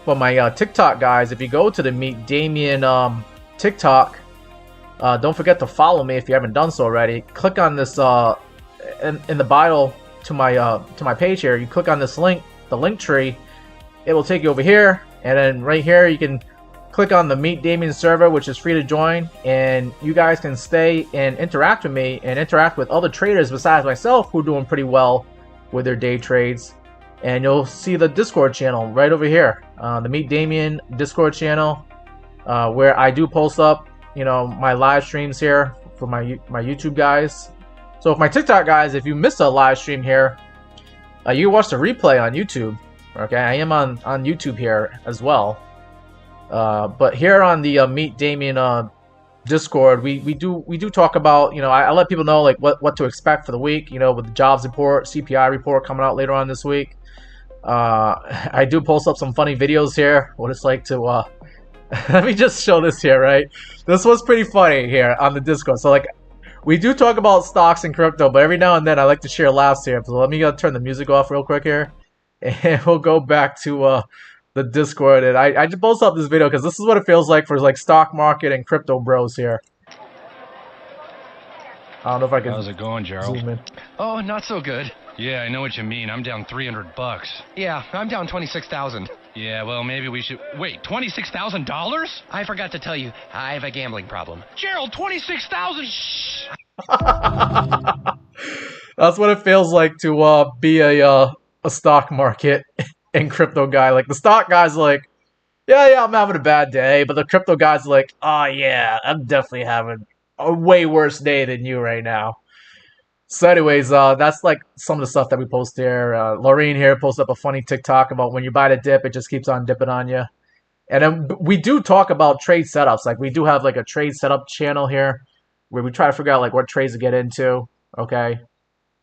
For my TikTok guys, if you go to the Meet Damien TikTok, don't forget to follow me if you haven't done so already. Click on this in the bio to my page here. You click on this link, the link tree. It will take you over here, and then right here you can click on the Meet Damien server, which is free to join, and you guys can stay and interact with me and interact with other traders besides myself who are doing pretty well with their day trades. And you'll see the Discord channel right over here, the Meet Damien Discord channel, where I do post up, you know, my live streams here for my YouTube guys. So if my TikTok guys, if you missed a live stream here, you can watch the replay on YouTube. Okay, I am on YouTube here as well. But here on the Meet Damien Discord, we do talk about, you know, I let people know like what to expect for the week, you know, with the jobs report, CPI report coming out later on this week. I do post up some funny videos here, what it's like to let me just show this here, right? This was pretty funny here on the Discord. So like, we do talk about stocks and crypto, but every now and then I like to share laughs here. So let me turn the music off real quick here, and we'll go back to the Discord. And I just posted up this video because this is what it feels like for like stock market and crypto bros here. I don't know if I can. How's it going, Gerald? Oh, not so good. Yeah, I know what you mean. I'm down $300. Yeah, I'm down 26,000. Yeah, well, maybe we should... Wait, $26,000? I forgot to tell you, I have a gambling problem. Gerald, 26,000! Shh! That's what it feels like to be a stock market and crypto guy. Like, the stock guy's like, yeah, I'm having a bad day. But the crypto guy's like, oh, yeah, I'm definitely having a way worse day than you right now. So anyways, that's like some of the stuff that we post here. Laureen here posted up a funny TikTok about when you buy the dip, it just keeps on dipping on you. And then we do talk about trade setups. Like we do have like a trade setup channel here where we try to figure out like what trades to get into, okay,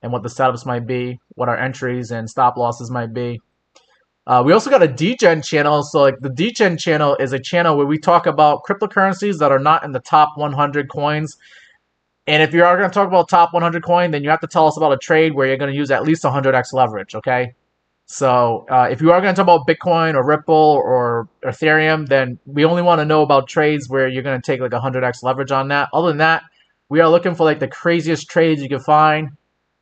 and what the setups might be, what our entries and stop losses might be. We also got a DGen channel. So like the DGen channel is a channel where we talk about cryptocurrencies that are not in the top 100 coins. And if you are going to talk about top 100 coin, then you have to tell us about a trade where you're going to use at least 100x leverage, okay? So if you are going to talk about Bitcoin or Ripple or Ethereum, then we only want to know about trades where you're going to take like 100x leverage on that. Other than that, we are looking for like the craziest trades you can find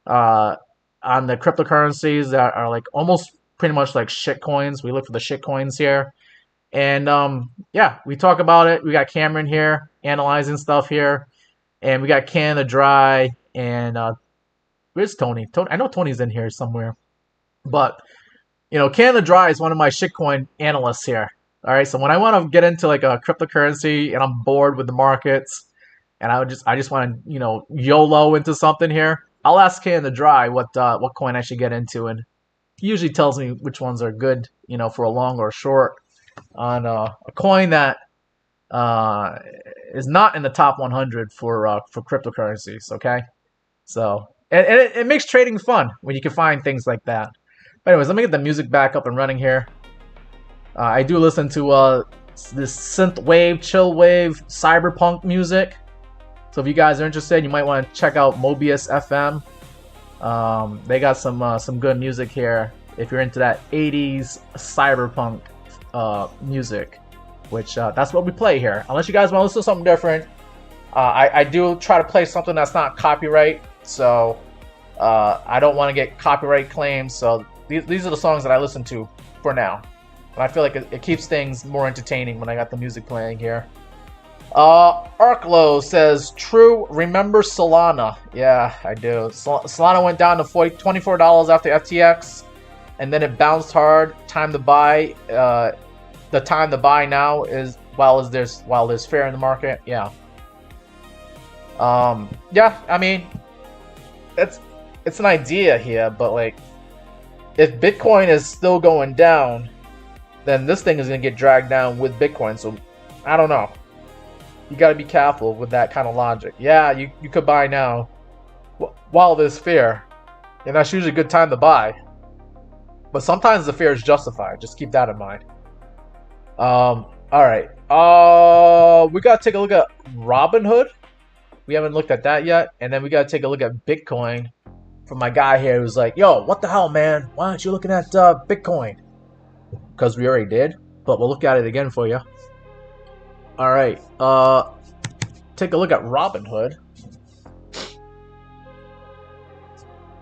on the cryptocurrencies that are like almost pretty much like shit coins. We look for the shit coins here. And yeah, we talk about it. We got Cameron here analyzing stuff here. And we got Canada Dry, and where's Tony? I know Tony's in here somewhere. But, you know, Canada Dry is one of my shitcoin analysts here. All right, so when I want to get into like a cryptocurrency and I'm bored with the markets, and I just want to, you know, YOLO into something here, I'll ask Canada Dry what coin I should get into, and he usually tells me which ones are good, you know, for a long or a short on a coin that is not in the top 100 for cryptocurrencies, okay? So, and it makes trading fun when you can find things like that. But anyways, let me get the music back up and running here. I do listen to this synth wave, chill wave, cyberpunk music. So if you guys are interested, you might want to check out Mobius FM. They got some good music here if you're into that 80s cyberpunk music. Which that's what we play here. Unless you guys want to listen to something different, I do try to play something that's not copyright. So I don't want to get copyright claims. So these are the songs that I listen to for now. And I feel like it keeps things more entertaining when I got the music playing here. Arklow says, "True. Remember Solana?" Yeah, I do. Solana went down to $24 after FTX, and then it bounced hard. Time to buy. The time to buy now is while there's fear in the market. Yeah. Yeah. I mean, it's an idea here, but like, if Bitcoin is still going down, then this thing is gonna get dragged down with Bitcoin. So, I don't know. You got to be careful with that kind of logic. Yeah, you could buy now. while there's fear. And that's usually a good time to buy. But sometimes the fear is justified. Just keep that in mind. Alright. We gotta take a look at Robinhood. We haven't looked at that yet. And then we gotta take a look at Bitcoin from my guy here who's like, yo, what the hell, man? Why aren't you looking at Bitcoin? Because we already did. But we'll look at it again for you. Alright. Take a look at Robinhood.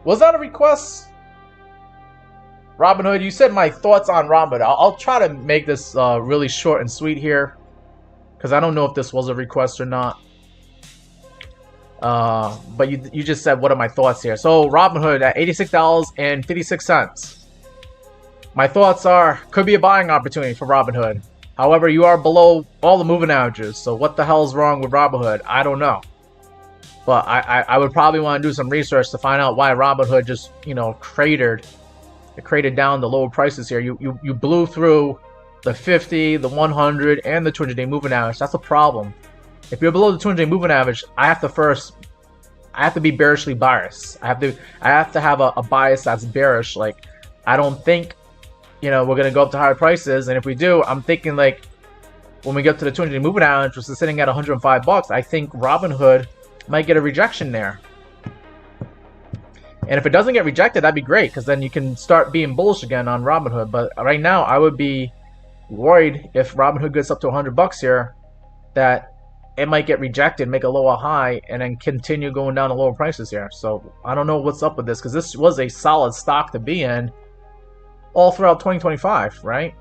Was that a request? Robinhood, you said my thoughts on Robinhood. I'll try to make this really short and sweet here, because I don't know if this was a request or not. But you just said, what are my thoughts here? So Robinhood at $86.56. My thoughts are, could be a buying opportunity for Robinhood. However, you are below all the moving averages. So what the hell is wrong with Robinhood? I don't know. But I would probably want to do some research to find out why Robinhood just, you know, cratered down the lower prices here. You blew through the 50, the 100, and the 200-day moving average. That's a problem. If you're below the 200-day moving average, I have to be bearishly biased. I have to have a bias that's bearish. Like, I don't think, you know, we're gonna go up to higher prices, and if we do, I'm thinking like when we get to the 200-day moving average, which is sitting at 105 bucks, I think Robinhood might get a rejection there. And if it doesn't get rejected, that'd be great, because then you can start being bullish again on Robinhood. But right now, I would be worried if Robinhood gets up to 100 bucks here, that it might get rejected, make a lower high, and then continue going down to lower prices here. So I don't know what's up with this, because this was a solid stock to be in all throughout 2025, right?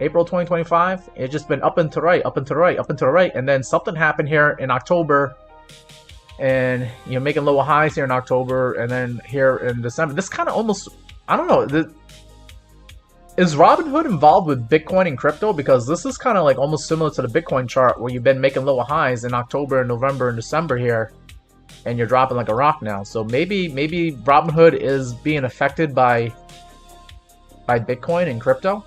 April 2025, it's just been up and to right, up and to right, up and to right, and then something happened here in October. And you're making lower highs here in October, and then here in December. This kind of almost, I don't know. Is Robinhood involved with Bitcoin and crypto? Because this is kind of like almost similar to the Bitcoin chart, where you've been making lower highs in October, and November, and December here, and you're dropping like a rock now. So maybe Robinhood is being affected by Bitcoin and crypto.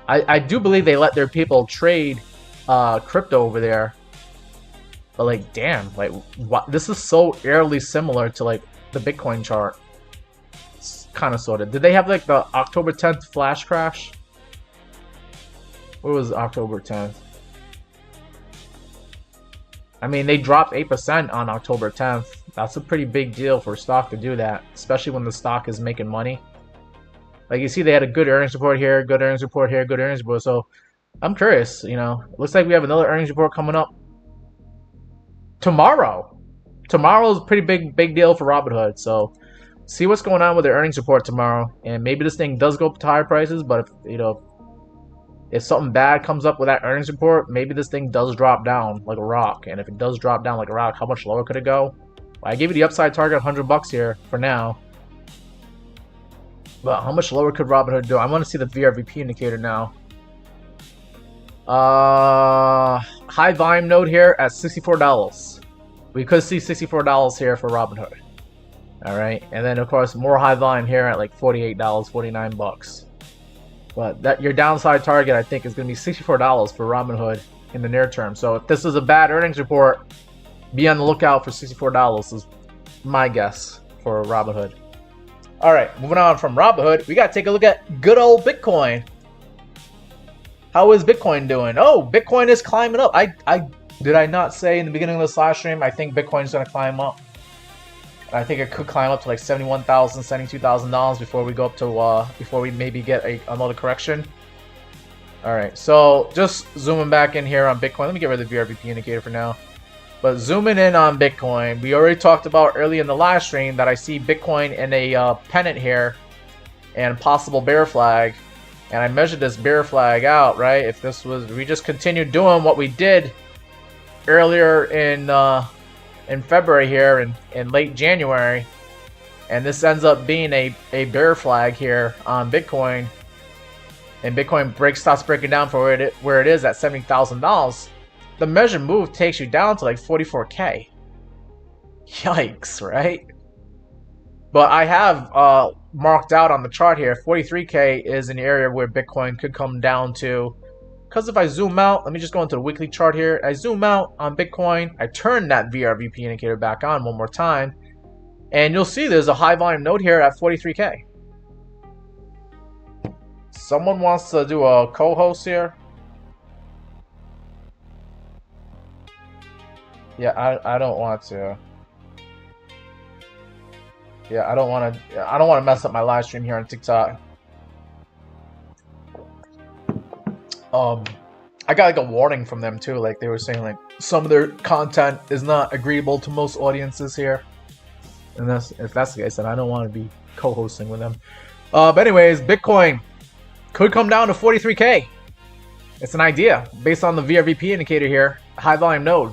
I do believe they let their people trade crypto over there. But like, damn, like, what? This is so eerily similar to like the Bitcoin chart. It's kind of sort of. Did they have like the October 10th flash crash? What was October 10th? I mean, they dropped 8% on October 10th. That's a pretty big deal for a stock to do that, especially when the stock is making money. Like, you see, they had a good earnings report here, good earnings report here, good earnings report. So I'm curious, you know. Looks like we have another earnings report coming up tomorrow. Tomorrow's a pretty big deal for Robinhood. So see what's going on with their earnings report tomorrow, and maybe this thing does go up to higher prices. But if, you know, if something bad comes up with that earnings report, maybe this thing does drop down like a rock. And if it does drop down like a rock, how much lower could it go? Well, I gave you the upside target, 100 bucks here for now. But how much lower could Robinhood do? I want to see the VRVP indicator now. High volume node here at $64. We could see $64 here for Robinhood. Alright, and then of course more high volume here at like $48, 49 bucks. But that your downside target, I think, is going to be $64 for Robinhood in the near term. So if this is a bad earnings report, be on the lookout for $64 is my guess for Robinhood. Alright, moving on from Robinhood, we got to take a look at good old Bitcoin. How is Bitcoin doing? Oh, Bitcoin is climbing up. Did I not say in the beginning of this live stream, I think Bitcoin is going to climb up? I think it could climb up to like $71,000, $72,000 before we go up to before we maybe get another correction. All right, so just zooming back in here on Bitcoin. Let me get rid of the VRVP indicator for now. But zooming in on Bitcoin, we already talked about early in the live stream that I see Bitcoin in a pennant here and possible bear flag. And I measured this bear flag out, right? If this was, we just continued doing what we did earlier in February here in late January, and this ends up being a bear flag here on Bitcoin, and Bitcoin starts breaking down for where it is at $70,000, the measured move takes you down to like 44K. Yikes, right? But I have marked out on the chart here, 43K is an area where Bitcoin could come down to. Because if I zoom out, let me just go into the weekly chart here. I zoom out on Bitcoin. I turn that VRVP indicator back on one more time. And you'll see there's a high volume node here at 43K. Someone wants to do a co-host here. Yeah, I don't want to. Yeah, I don't want to mess up my live stream here on TikTok. I got like a warning from them too. Like they were saying like some of their content is not agreeable to most audiences here. And if that's the case, then I don't want to be co-hosting with them. But anyways, Bitcoin could come down to 43K. It's an idea based on the VRVP indicator here, high volume node.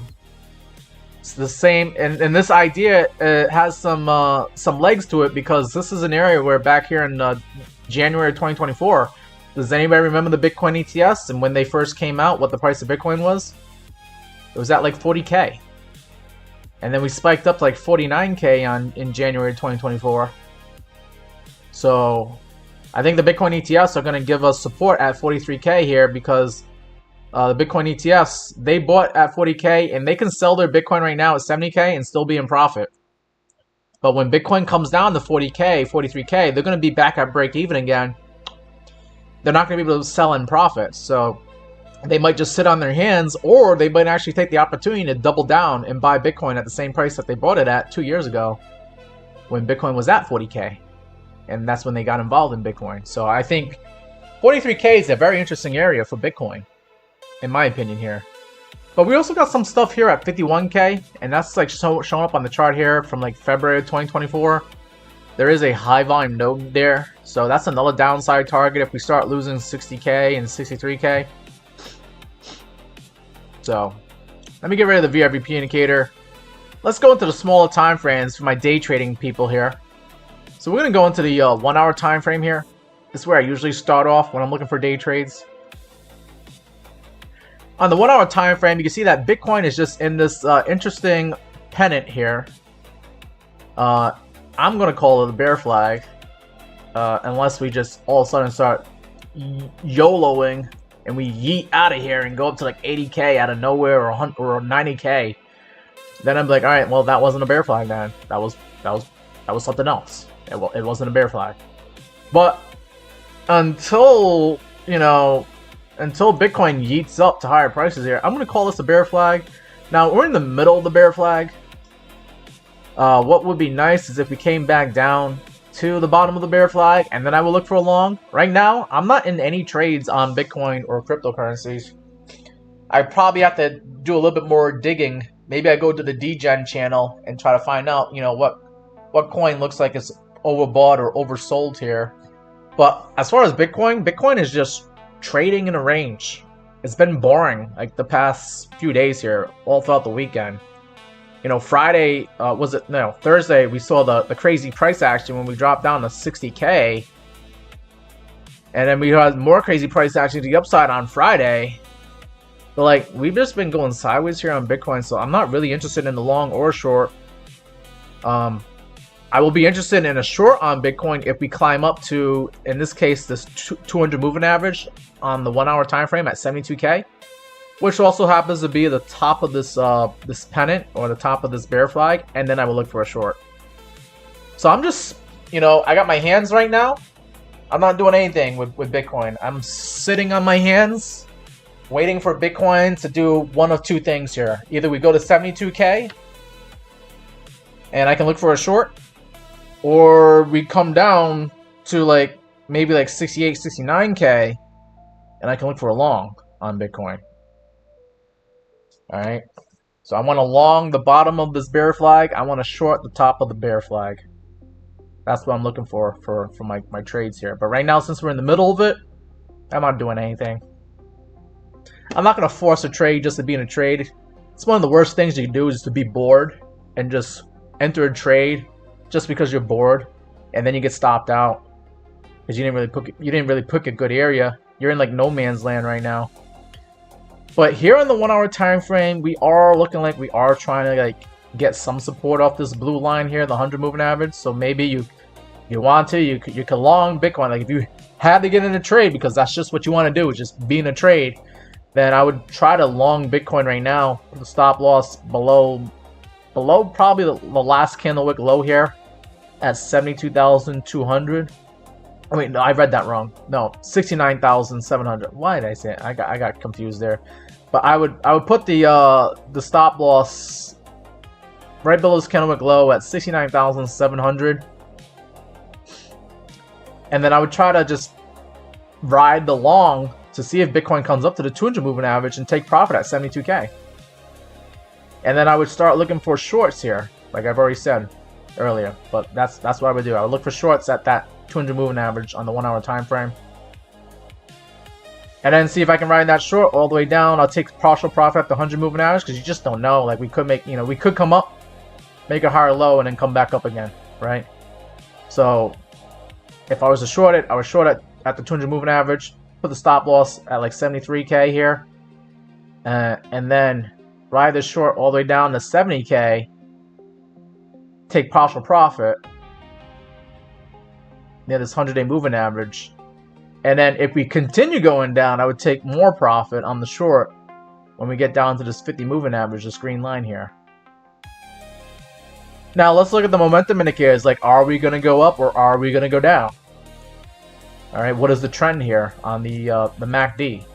It's the same, and this idea has some legs to it, because this is an area where back here in January 2024, does anybody remember the Bitcoin ETFs and when they first came out, what the price of Bitcoin was? It was at like 40K. And then we spiked up to like 49K in January 2024. So I think the Bitcoin ETFs are going to give us support at 43K here, because the Bitcoin ETFs, they bought at 40K and they can sell their Bitcoin right now at 70K and still be in profit. But when Bitcoin comes down to 40K, 43K, they're going to be back at break even again. They're not going to be able to sell in profit. So they might just sit on their hands, or they might actually take the opportunity to double down and buy Bitcoin at the same price that they bought it at 2 years ago when Bitcoin was at 40K. And that's when they got involved in Bitcoin. So I think 43K is a very interesting area for Bitcoin, in my opinion here. But we also got some stuff here at 51K, and that's like showing up on the chart here from like February 2024. There is a high volume node there, so that's another downside target if we start losing 60K and 63K. So let me get rid of the VRVP indicator. Let's go into the smaller time frames for my day trading people here. So we're going to go into the 1 hour time frame here. This is where I usually start off when I'm looking for day trades. On the 1 hour time frame, you can see that Bitcoin is just in this interesting pennant here. I'm going to call it a bear flag, unless we just all of a sudden start YOLOing and we yeet out of here and go up to like 80K out of nowhere, or 90K. Then I'm like, all right, well, that wasn't a bear flag, man. That was something else. It wasn't a bear flag. But until Bitcoin yeets up to higher prices here, I'm going to call this a bear flag. Now, we're in the middle of the bear flag. What would be nice is if we came back down to the bottom of the bear flag, and then I will look for a long. Right now, I'm not in any trades on Bitcoin or cryptocurrencies. I probably have to do a little bit more digging. Maybe I go to the DGen channel and try to find out, what coin looks like it's overbought or oversold here. But as far as Bitcoin is just trading in a range. It's been boring like the past few days here, all throughout the weekend. Friday, Thursday, we saw the crazy price action when we dropped down to 60K. And then we had more crazy price action to the upside on Friday. But like, we've just been going sideways here on Bitcoin, so I'm not really interested in the long or short. I will be interested in a short on Bitcoin if we climb up to, in this case, this 200 moving average on the 1 hour time frame at 72K. Which also happens to be the top of this this pennant, or the top of this bear flag, and then I will look for a short. So I'm just, I got my hands right now. I'm not doing anything with Bitcoin. I'm sitting on my hands, waiting for Bitcoin to do one of two things here. Either we go to 72K, and I can look for a short, or we come down to maybe 68, 69K, and I can look for a long on Bitcoin. Alright, so I want to long the bottom of this bear flag. I want to short the top of the bear flag. That's what I'm looking for my trades here. But right now, since we're in the middle of it, I'm not doing anything. I'm not going to force a trade just to be in a trade. It's one of the worst things you can do, is to be bored and just enter a trade just because you're bored, and then you get stopped out because you didn't really pick a good area. You're in no man's land right now. But here on the 1 hour time frame, we are looking like we are trying to get some support off this blue line here, the 100 moving average. So maybe you want to, you can long Bitcoin. If you had to get in a trade because that's just what you want to do, is just be in a trade, then I would try to long Bitcoin right now with the stop loss below probably the last candle wick low here at 72,200. I mean, no, I read that wrong. No, 69,700. Why did I say it? I got confused there. But I would put the stop loss right below this candlewick low at 69,700, and then I would try to just ride the long to see if Bitcoin comes up to the 200 moving average and take profit at 72K. And then I would start looking for shorts here, like I've already said earlier. But that's what I would do. I would look for shorts at that 200 moving average on the 1 hour time frame, and then see if I can ride that short all the way down. I'll take partial profit at the 100 moving average, because you just don't know. Like, we could make, we could come up, make a higher low, and then come back up again, right? So if I was to short it, I would short it at the 200 moving average, put the stop loss at like 73K here, and then ride this short all the way down to 70K, take partial profit near this 100-day moving average. And then if we continue going down, I would take more profit on the short when we get down to this 50 moving average, this green line here. Now let's look at the momentum indicators. Like, are we going to go up or are we going to go down? All right, what is the trend here on the MACD?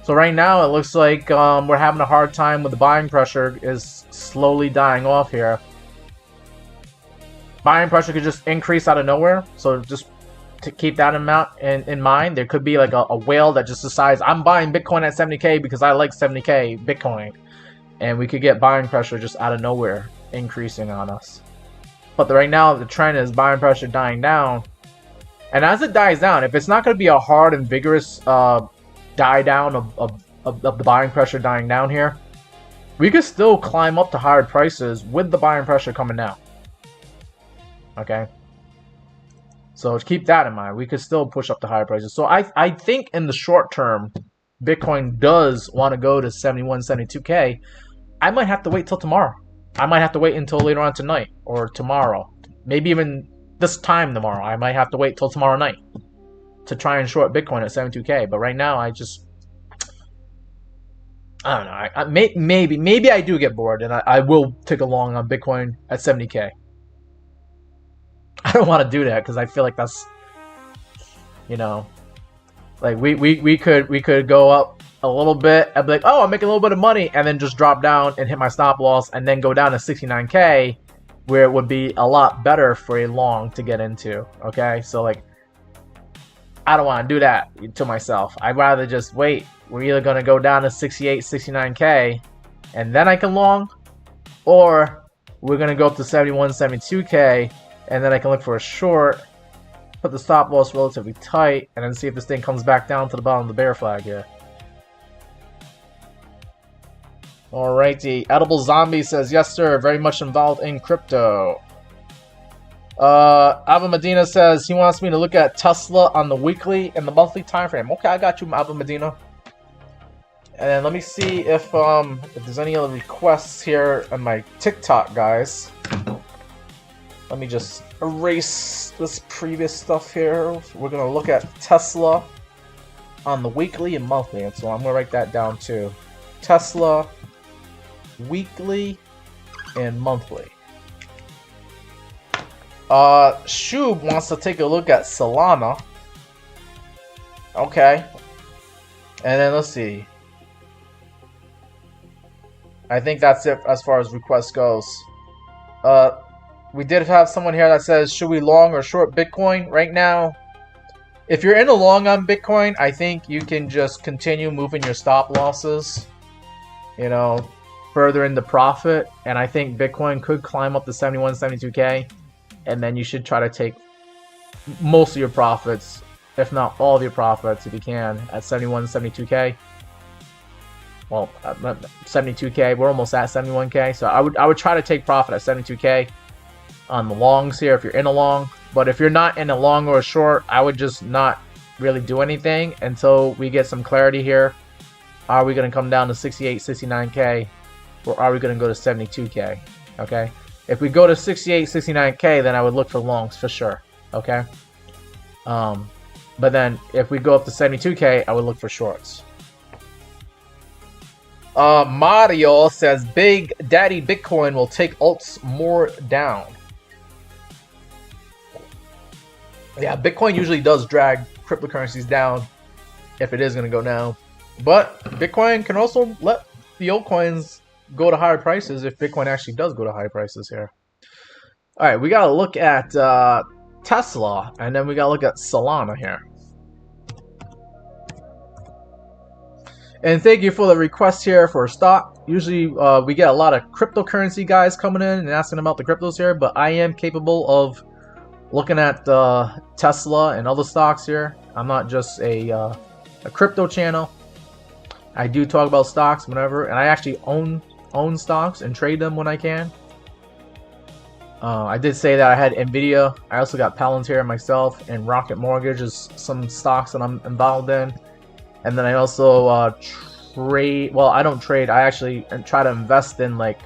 So right now it looks like we're having a hard time with the buying pressure is slowly dying off here. Buying pressure could just increase out of nowhere, so just to keep that amount in mind. There could be like a whale that just decides, I'm buying Bitcoin at 70K because I like 70K Bitcoin, and we could get buying pressure just out of nowhere increasing on us. But right now the trend is buying pressure dying down, and as it dies down, if it's not going to be a hard and vigorous die down of the buying pressure dying down here, we could still climb up to higher prices with the buying pressure coming down. Okay, so keep that in mind. We could still push up to higher prices. So I think in the short term, Bitcoin does want to go to 71, 72K. I might have to wait till tomorrow. I might have to wait until later on tonight or tomorrow. Maybe even this time tomorrow. I might have to wait till tomorrow night to try and short Bitcoin at 72K. But right now, I don't know. Maybe I do get bored and I will take a long on Bitcoin at 70K. I don't want to do that because I feel like that's, like we could go up a little bit and be like, oh, I'm making a little bit of money, and then just drop down and hit my stop loss and then go down to 69K, where it would be a lot better for a long to get into. Okay, so like, I don't want to do that to myself. I'd rather just wait. We're either going to go down to 68, 69K and then I can long, or we're going to go up to 71, 72K and then I can look for a short, put the stop loss relatively tight, and then see if this thing comes back down to the bottom of the bear flag here. Alrighty, Edible Zombie says, yes sir, very much involved in crypto. Abba Medina says he wants me to look at Tesla on the weekly and the monthly time frame. Okay, I got you, Abba Medina. And then let me see if there's any other requests here on my TikTok, guys. Let me just erase this previous stuff here. We're gonna look at Tesla on the weekly and monthly, and so I'm gonna write that down too. Tesla weekly and monthly. Shub wants to take a look at Solana. Okay. And then let's see. I think that's it as far as requests goes. We did have someone here that says, should we long or short Bitcoin? Right now, if you're in a long on Bitcoin, I think you can just continue moving your stop losses, further into profit. And I think Bitcoin could climb up to 71, 72K. And then you should try to take most of your profits, if not all of your profits, if you can, at 71, 72K. Well, 72K, we're almost at 71K. So I would try to take profit at 72K on the longs here if you're in a long. But if you're not in a long or a short, I would just not really do anything until we get some clarity here. Are we going to come down to 68, 69K, or are we going to go to 72K? Okay. If we go to 68, 69K, then I would look for longs for sure. Okay. But then if we go up to 72K, I would look for shorts. Mario says Big Daddy Bitcoin will take alts more down. Yeah, Bitcoin usually does drag cryptocurrencies down if it is going to go down. But Bitcoin can also let the altcoins go to higher prices if Bitcoin actually does go to high prices here. All right, we got to look at Tesla, and then we got to look at Solana here. And thank you for the request here for a stock. Usually we get a lot of cryptocurrency guys coming in and asking about the cryptos here, but I am capable of looking at Tesla and other stocks here. I'm not just a crypto channel. I do talk about stocks whenever, and I actually own stocks and trade them when I can. I did say that I had Nvidia. I also got Palantir myself, and Rocket Mortgage is some stocks that I'm involved in. And then I also trade. Well, I don't trade. I actually try to invest in like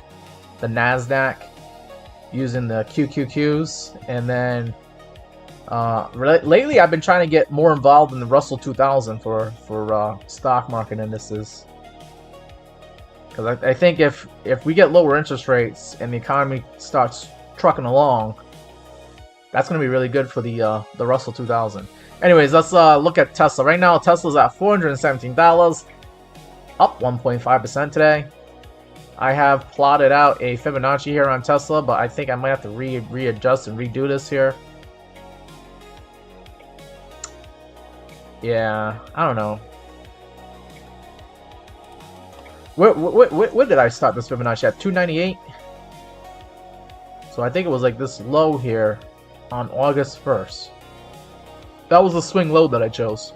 the Nasdaq using the QQQs. And then lately, I've been trying to get more involved in the Russell 2000 for stock market indices. Because I think if we get lower interest rates and the economy starts trucking along, that's going to be really good for the Russell 2000. Anyways, let's look at Tesla. Right now, Tesla's at $417, up 1.5% today. I have plotted out a Fibonacci here on Tesla, but I think I might have to readjust and redo this here. Yeah, I don't know. What did I start this Fibonacci at? 298? So I think it was like this low here on August 1st. That was the swing low that I chose.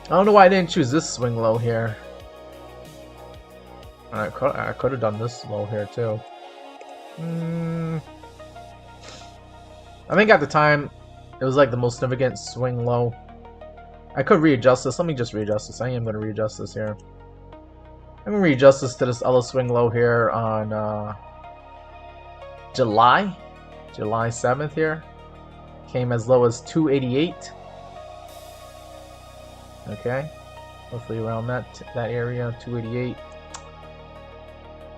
I don't know why I didn't choose this swing low here. I could have done this low here too. I think at the time it was like the most significant swing low. I could readjust this. Let me just readjust this. I am going to readjust this here. I'm going to readjust this to this other swing low here on July 7th here. Came as low as 288. Okay, hopefully around that area, 288.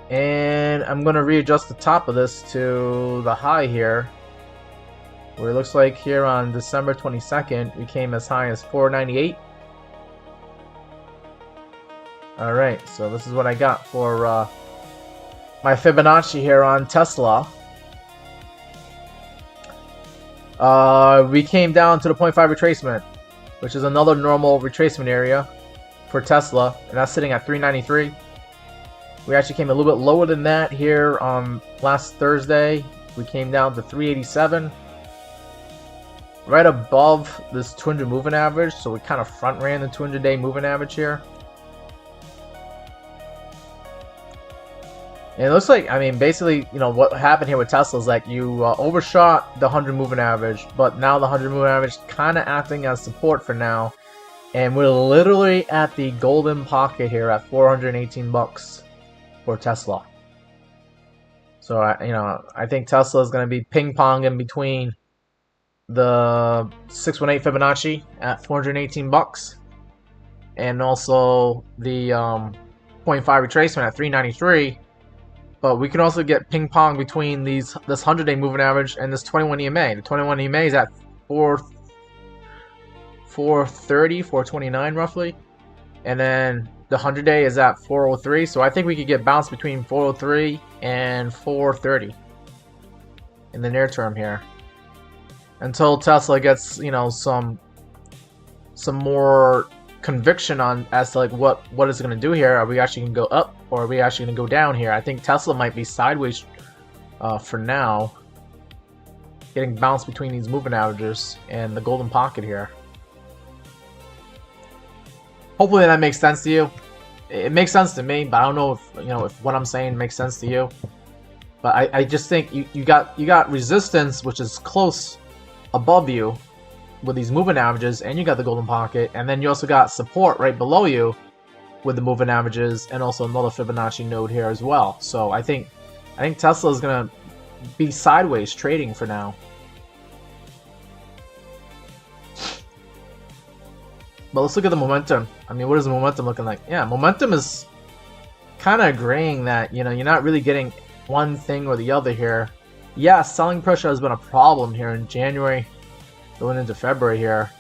And I'm gonna readjust the top of this to the high here, where it looks like here on December 22nd we came as high as 498. All right, so this is what I got for my Fibonacci here on Tesla. We came down to the 0.5 retracement, which is another normal retracement area for Tesla, and that's sitting at 393. We actually came a little bit lower than that here on last Thursday. We came down to 387, right above this 200 moving average, so we kind of front ran the 200-day moving average here. And it looks like, I mean, basically, you know, what happened here with Tesla is like you overshot the 100 moving average, but now the 100 moving average kind of acting as support for now. And we're literally at the golden pocket here at 418 bucks for Tesla. So, you know, I think Tesla is going to be ping-ponging between the 618 Fibonacci at 418 bucks and also the 0.5 retracement at 393. But we can also get ping pong between this 100-day moving average and this 21 EMA. The 21 EMA is at 430, 429 roughly. And then the 100-day is at 403. So I think we could get bounced between 403 and 430 in the near term here. Until Tesla gets, you know, some more conviction on as to like what is it going to do here. Are we actually going to go up, or are we actually going to go down here? I think Tesla might be sideways for now, getting bounced between these moving averages and the golden pocket here. Hopefully that makes sense to you. It makes sense to me, but I don't know if, you know, if what I'm saying makes sense to you. But I just think you got resistance, which is close above you with these moving averages, and you got the golden pocket, and then you also got support right below you with the moving averages, and also another Fibonacci node here as well. So I think Tesla is gonna be sideways trading for now. But let's look at the momentum. I mean, what is the momentum looking like? Yeah, momentum is kind of agreeing that, you know, you're not really getting one thing or the other here. Yeah, selling pressure has been a problem here in January, going into February here.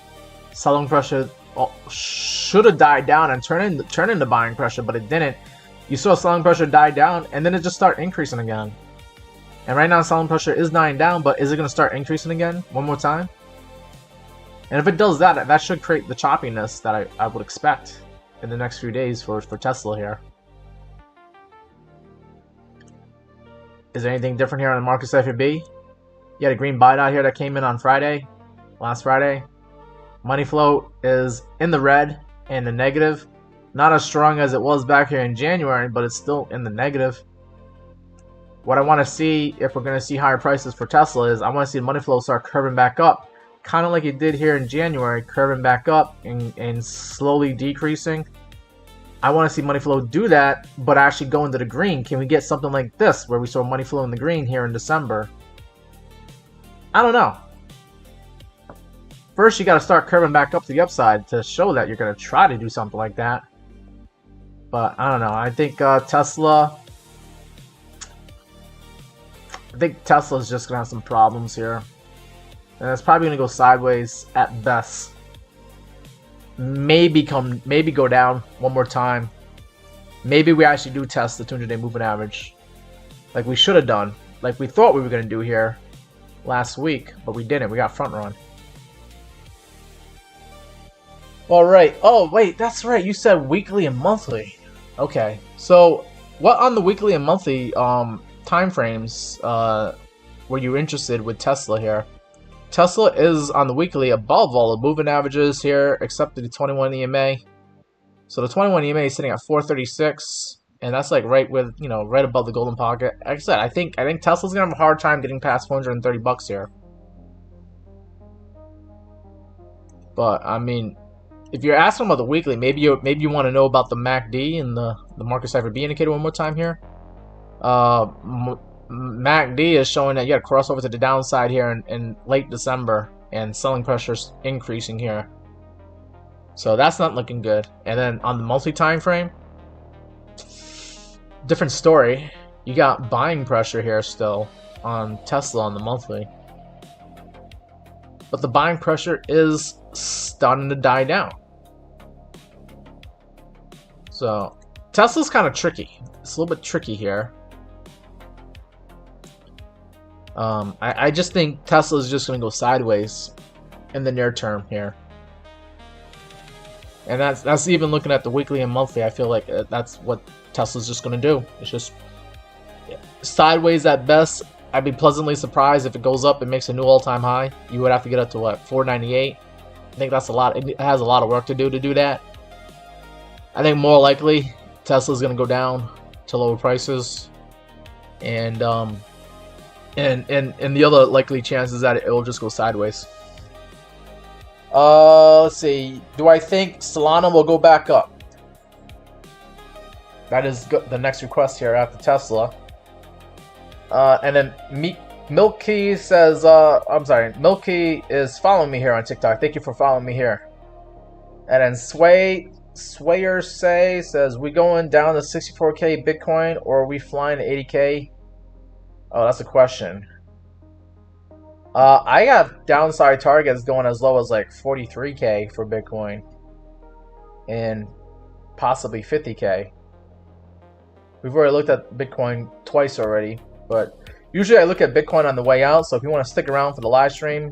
Selling pressure should have died down and turn into buying pressure, but it didn't. You saw selling pressure die down, and then it just started increasing again. And right now, selling pressure is dying down, but is it going to start increasing again one more time? And if it does that, that should create the choppiness that I would expect in the next few days for Tesla here. Is there anything different here on the market FAB? You had a green buy out here that came in on Friday, last Friday. Money flow is in the red and the negative. Not as strong as it was back here in January, but it's still in the negative. What I want to see, if we're going to see higher prices for Tesla, is I want to see money flow start curving back up. Kind of like it did here in January, curving back up and slowly decreasing. I want to see money flow do that, but actually go into the green. Can we get something like this, where we saw money flow in the green here in December? I don't know. First, you got to start curving back up to the upside to show that you're going to try to do something like that. But I don't know. I think Tesla's just going to have some problems here. And it's probably going to go sideways at best. Maybe go down one more time. Maybe we actually do test the 200-day moving average, like we should have done, like we thought we were going to do here last week, but we didn't. We got front run. All right. Oh wait, that's right. You said weekly and monthly. Okay. So what on the weekly and monthly time frames were you interested with Tesla here? Tesla is on the weekly above all the moving averages here, except the 21 EMA. So the 21 EMA is sitting at 436, and that's like right with, you know, right above the golden pocket. Like I said, I think Tesla's gonna have a hard time getting past 430 bucks here. But I mean, if you're asking about the weekly, maybe you want to know about the MACD and the market cipher B indicator one more time here. MACD is showing that you got to cross over to the downside here in late December, and selling pressure's increasing here. So that's not looking good. And then on the monthly time frame, different story. You got buying pressure here still on Tesla on the monthly. But the buying pressure is starting to die down. So Tesla's kind of tricky. It's a little bit tricky here. I just think Tesla's just going to go sideways in the near term here. And that's even looking at the weekly and monthly. I feel like that's what Tesla's just going to do. It's just sideways at best. I'd be pleasantly surprised if it goes up and makes a new all-time high. You would have to get up to what, 498? I think that's a lot. It has a lot of work to do that. I think more likely Tesla's going to go down to lower prices, and the other likely chance is that it will just go sideways. Let's see. Do I think Solana will go back up? That is the next request here after Tesla. And then Milky says, I'm sorry, Milky is following me here on TikTok. Thank you for following me here. And then Swayer says, we going down to 64K Bitcoin, or are we flying to 80K? Oh, that's a question. I have downside targets going as low as like 43K for Bitcoin, and possibly 50K. We've already looked at Bitcoin twice already, but usually I look at Bitcoin on the way out. So if you want to stick around for the live stream,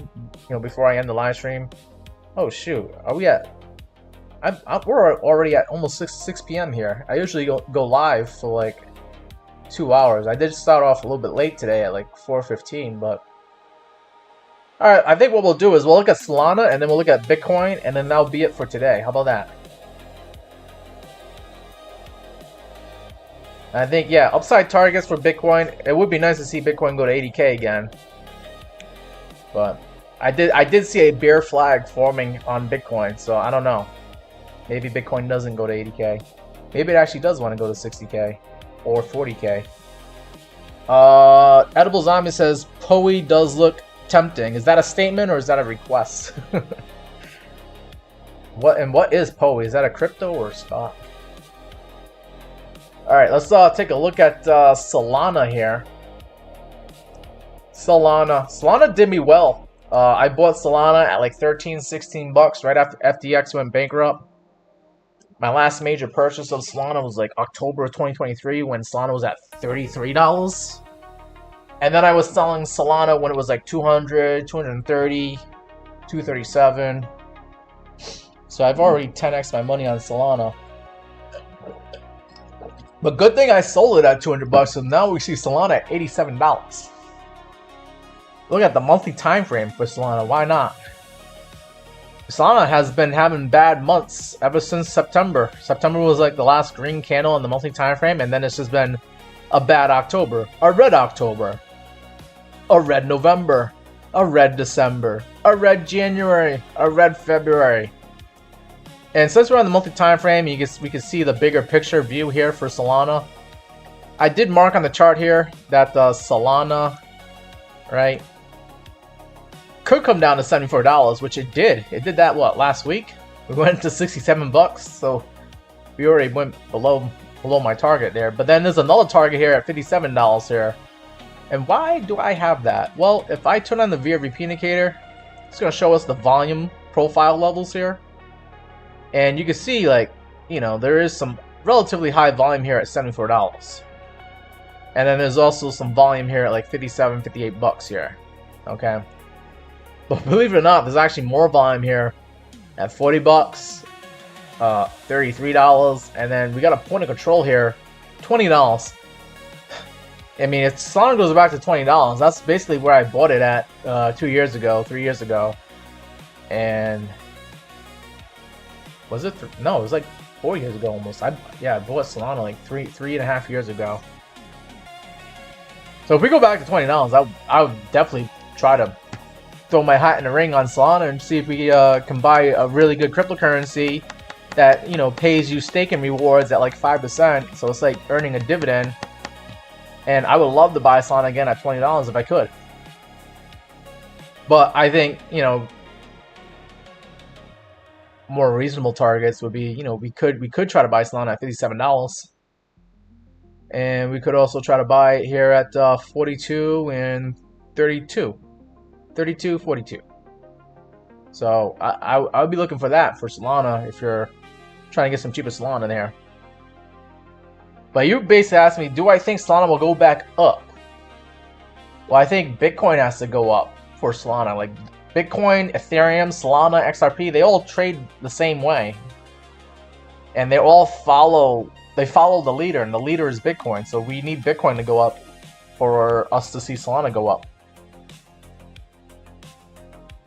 before I end the live stream. Oh shoot, are we at? We're already at almost 6 p.m. here. I usually go live for like 2 hours. I did start off a little bit late today at like 4:15, but alright, I think what we'll do is we'll look at Solana, and then we'll look at Bitcoin, and then that'll be it for today. How about that? I think, yeah, upside targets for Bitcoin. It would be nice to see Bitcoin go to 80K again. But I did see a bear flag forming on Bitcoin, so I don't know. Maybe Bitcoin doesn't go to 80K. Maybe it actually does want to go to 60K or 40K. Edible Zombie says, Poe does look tempting. Is that a statement or is that a request? What is Poe? Is that a crypto or spot? Alright, let's take a look at Solana here. Solana. Solana did me well. I bought Solana at like 13, 16 bucks right after FTX went bankrupt. My last major purchase of Solana was like October of 2023 when Solana was at $33. And then I was selling Solana when it was like 200, 230, 237. So I've already 10x my money on Solana. But good thing I sold it at 200 bucks, and now we see Solana at $87. Look at the monthly time frame for Solana. Why not? Solana has been having bad months ever since September. September was like the last green candle in the monthly time frame, and then it's just been a bad October, a red October, a red November, a red December, a red January, a red February. And since we're on the monthly time frame, we can see the bigger picture view here for Solana. I did mark on the chart here that the Solana, right, could come down to $74, which it did. It did that, what, last week? We went to 67 bucks, so we already went below my target there. But then there's another target here at $57 here. And why do I have that? Well, if I turn on the VRVP indicator, it's going to show us the volume profile levels here. And you can see, like, you know, there is some relatively high volume here at $74. And then there's also some volume here at like 57, 58 bucks here. Okay. But believe it or not, there's actually more volume here at 40 bucks, $33, and then we got a point of control here, $20. I mean, if Solana goes back to $20, that's basically where I bought it at 2 years ago, 3 years ago. And was it? No, it was like 4 years ago almost. I bought Solana like three and a half years ago. So if we go back to $20, I would definitely try to throw my hat in the ring on Solana and see if we can buy a really good cryptocurrency that, you know, pays you staking rewards at like 5%. So it's like earning a dividend. And I would love to buy Solana again at $20 if I could. But I think, you know, more reasonable targets would be, you know, we could try to buy Solana at $57. And we could also try to buy it here at 42 and 32. 32, 42. So I would be looking for that for Solana if you're trying to get some cheaper Solana there. But you basically asked me, do I think Solana will go back up? Well, I think Bitcoin has to go up for Solana. Like Bitcoin, Ethereum, Solana, XRP, they all trade the same way. And they all follow the leader, and the leader is Bitcoin. So we need Bitcoin to go up for us to see Solana go up.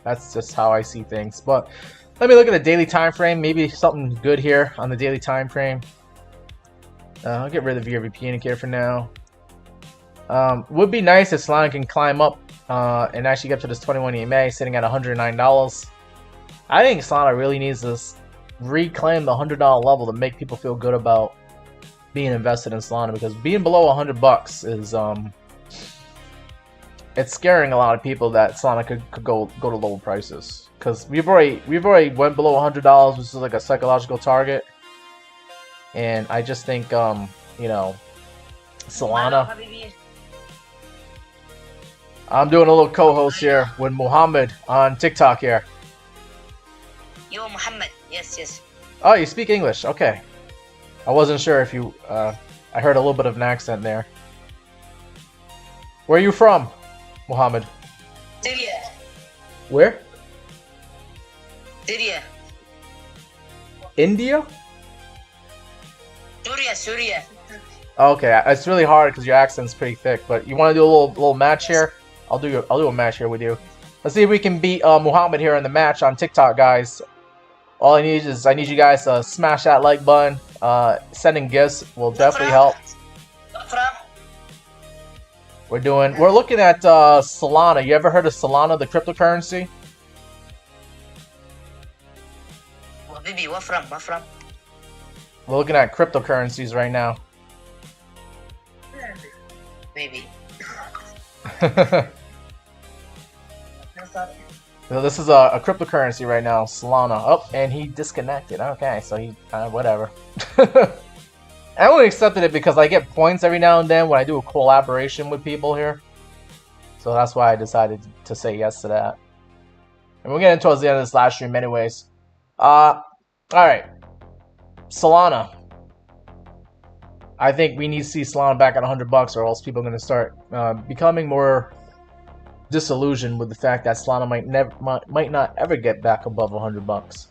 That's just how I see things. But let me look at the daily time frame. Maybe something good here on the daily time frame. I'll get rid of the VRVP indicator for now. Would be nice if Solana can climb up and actually get to this 21 EMA sitting at $109. I think Solana really needs to reclaim the $100 level to make people feel good about being invested in Solana, because being below $100 is it's scaring a lot of people that Solana could go to lower prices, because we've already went below $100, which is like a psychological target. And I just think you know, Solana. I'm doing a little co-host here with Muhammad on TikTok here. Yo, Muhammad. Yes. Oh, you speak English? Okay. I wasn't sure if you. I heard a little bit of an accent there. Where are you from, Muhammad? Syria. Where? Syria. India? Syria. Okay, it's really hard because your accent's pretty thick. But you want to do a little match here? I'll do a match here with you. Let's see if we can beat Muhammad here in the match on TikTok, guys. All I need you guys to smash that like button. Sending gifts will definitely help. We're looking at Solana. You ever heard of Solana, the cryptocurrency? Baby, what from? We're looking at cryptocurrencies right now. Baby. So this is a cryptocurrency right now, Solana. Oh, and he disconnected. Okay, so he whatever. I only accepted it because I get points every now and then when I do a collaboration with people here. So that's why I decided to say yes to that. And we're getting towards the end of this live stream anyways. Alright. Solana. I think we need to see Solana back at $100 or else people are going to start becoming more disillusioned with the fact that Solana might not ever get back above $100.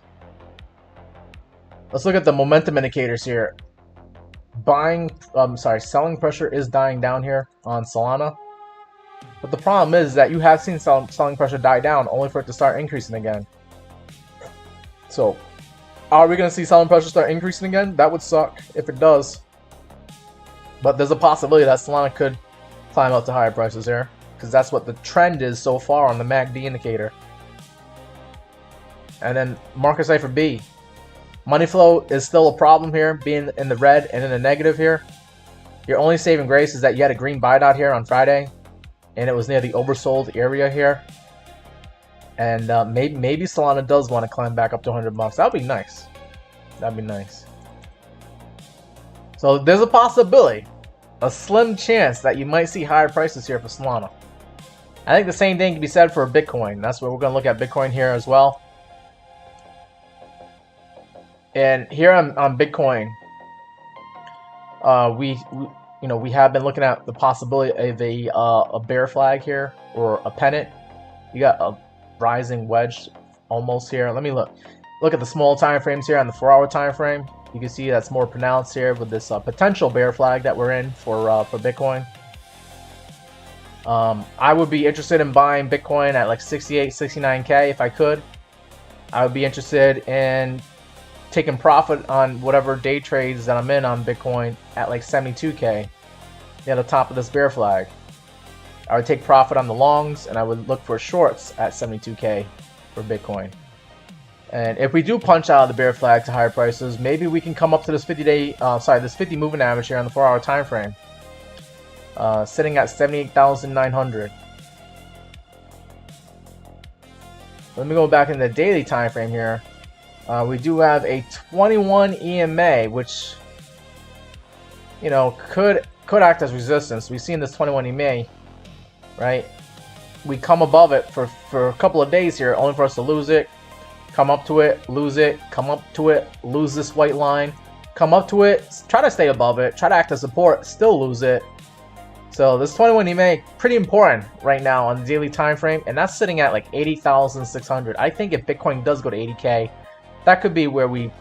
Let's look at the momentum indicators here. Selling pressure is dying down here on Solana. But the problem is that you have seen selling pressure die down only for it to start increasing again. So, are we going to see selling pressure start increasing again? That would suck if it does. But there's a possibility that Solana could climb up to higher prices here, because that's what the trend is so far on the MACD indicator. And then market cipher B. Money flow is still a problem here, being in the red and in the negative here. Your only saving grace is that you had a green buy dot here on Friday, and it was near the oversold area here. And maybe Solana does want to climb back up to $100. That would be nice. That'd be nice. So there's a possibility, a slim chance that you might see higher prices here for Solana. I think the same thing can be said for Bitcoin. That's what we're going to look at Bitcoin here as well. And here on Bitcoin, we have been looking at the possibility of a bear flag here or a pennant. You got a rising wedge almost here. Let me look at the small time frames here on the 4-hour time frame. You can see that's more pronounced here with this potential bear flag that we're in for Bitcoin. I would be interested in buying Bitcoin at like 68, 69K if I could. I would be interested in taking profit on whatever day trades that I'm in on Bitcoin at like 72K near the top of this bear flag. I would take profit on the longs and I would look for shorts at 72K for Bitcoin. And if we do punch out of the bear flag to higher prices, maybe we can come up to this 50 moving average here on the 4-hour time frame, sitting at 78,900. Let me go back in the daily time frame here. We do have a 21 EMA, which could act as resistance. We've seen this 21 EMA, right? We come above it for a couple of days here, only for us to lose it. Come up to it, lose it, come up to it, lose this white line, come up to it, try to stay above it, try to act as support, still lose it. So this 21 EMA, pretty important right now on the daily time frame, and that's sitting at like 80,600. I think if Bitcoin does go to 80K, that could be where we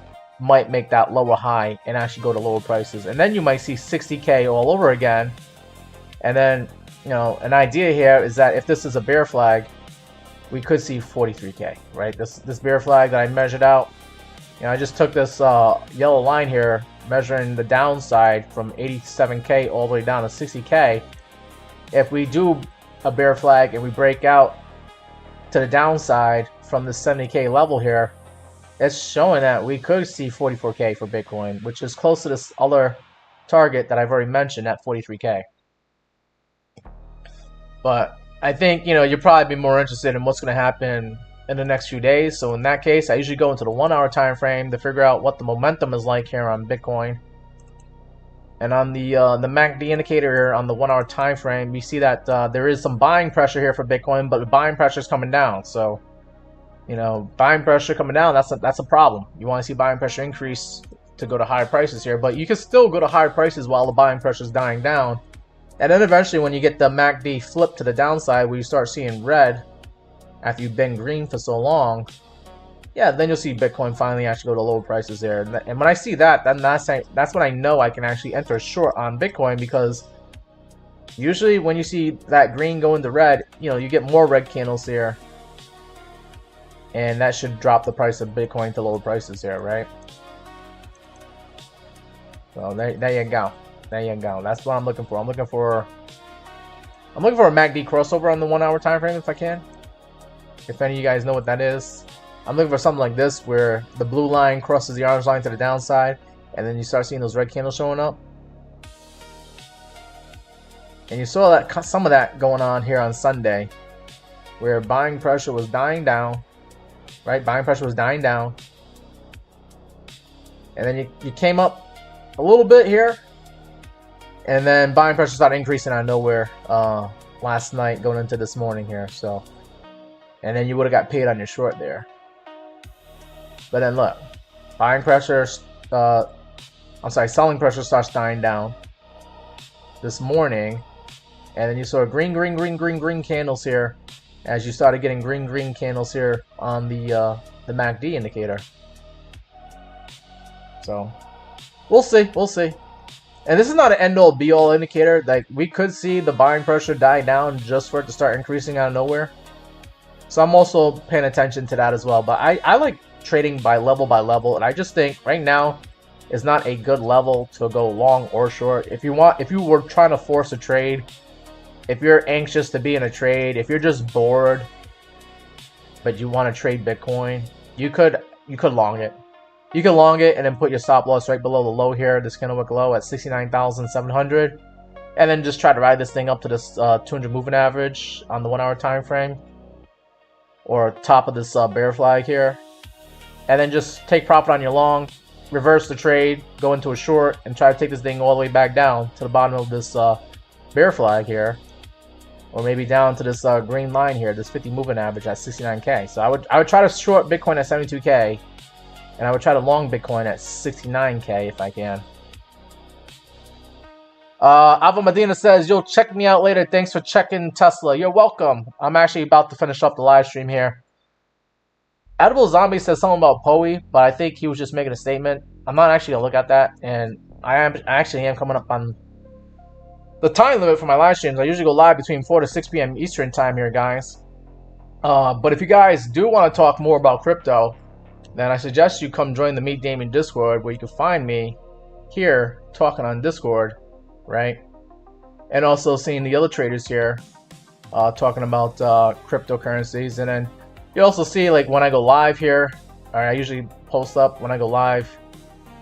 might make that lower high and actually go to lower prices. And then you might see 60K all over again. And then, an idea here is that if this is a bear flag, we could see 43K, right? This bear flag that I measured out, I just took this yellow line here, measuring the downside from 87K all the way down to 60K. If we do a bear flag and we break out to the downside from the 70K level here, it's showing that we could see 44K for Bitcoin, which is close to this other target that I've already mentioned at 43K. But I think, you'll probably be more interested in what's going to happen in the next few days. So in that case, I usually go into the 1-hour time frame to figure out what the momentum is like here on Bitcoin. And on the MACD indicator here on the 1-hour time frame, we see that there is some buying pressure here for Bitcoin, but the buying pressure is coming down. So, buying pressure coming down, that's a problem. You want to see buying pressure increase to go to higher prices here, but you can still go to higher prices while the buying pressure is dying down. And then eventually when you get the MACD flip to the downside where you start seeing red after you've been green for so long, yeah, then you'll see Bitcoin finally actually go to lower prices there. And when I see that, then that's when I know I can actually enter a short on Bitcoin, because usually when you see that green go into red, you get more red candles here. And that should drop the price of Bitcoin to lower prices here, right? So there you go. There you go. That's what I'm looking for. I'm looking for a MACD crossover on the 1-hour time frame if I can. If any of you guys know what that is. I'm looking for something like this where the blue line crosses the orange line to the downside, and then you start seeing those red candles showing up. And you saw that some of that going on here on Sunday, where buying pressure was dying down, right? Buying pressure was dying down, and then you came up a little bit here, and then buying pressure started increasing out of nowhere last night going into this morning here. So, and then you would have got paid on your short there. But then look, buying pressure, selling pressure starts dying down this morning, and then you saw green candles here as you started getting green candles here on the MACD indicator. So we'll see. And this is not an end-all be-all indicator. Like, we could see the buying pressure die down just for it to start increasing out of nowhere. So I'm also paying attention to that as well. But I like trading by level, and I just think right now is not a good level to go long or short. If you were trying to force a trade, if you're anxious to be in a trade, if you're just bored but you want to trade Bitcoin, you could long it. You can long it and then put your stop loss right below the low here, this candlewick low at 69,700, and then just try to ride this thing up to this 200 moving average on the 1 hour time frame, or top of this bear flag here, and then just take profit on your long, reverse the trade, go into a short, and try to take this thing all the way back down to the bottom of this bear flag here, or maybe down to this green line here, this 50 moving average at 69K. So I would try to short Bitcoin at 72K. And I would try to long Bitcoin at 69K if I can. Alva Medina says, "You'll check me out later. Thanks for checking Tesla." You're welcome. I'm actually about to finish up the live stream here. Edible Zombie says something about Poe, but I think he was just making a statement. I'm not actually going to look at that. And I actually am coming up on the time limit for my live streams. I usually go live between 4 to 6 p.m. Eastern time here, guys. But if you guys do want to talk more about crypto, then I suggest you come join the Meet Damien Discord, where you can find me here talking on Discord, right? And also seeing the other traders here talking about cryptocurrencies. And then you also see, like, when I go live here, I usually post up when I go live.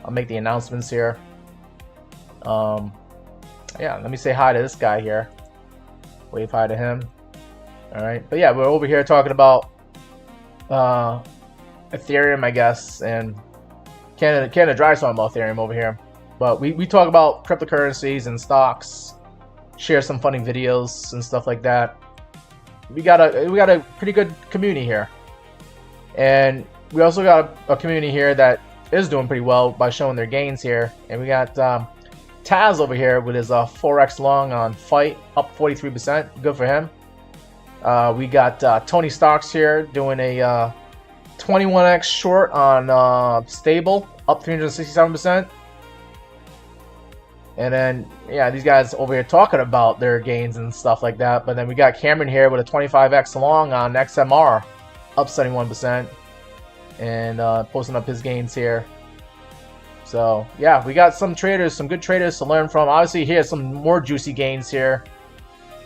I'll make the announcements here. Yeah, let me say hi to this guy here. Wave hi to him. Alright, but yeah, we're over here talking about Ethereum, I guess, and Canada Dry's talking about Ethereum over here. But we talk about cryptocurrencies and stocks, share some funny videos and stuff like that. We got a pretty good community here, and we also got a community here that is doing pretty well by showing their gains here. And we got Taz over here with his 4x long on Fight, up 43%. Good for him. We got Tony Stocks here doing a 21x short on Stable, up 367%. And then, yeah, these guys over here talking about their gains and stuff like that. But then we got Cameron here with a 25x long on XMR, up 71%. And posting up his gains here. So, yeah, we got some traders, some good traders to learn from. Obviously, here's some more juicy gains here.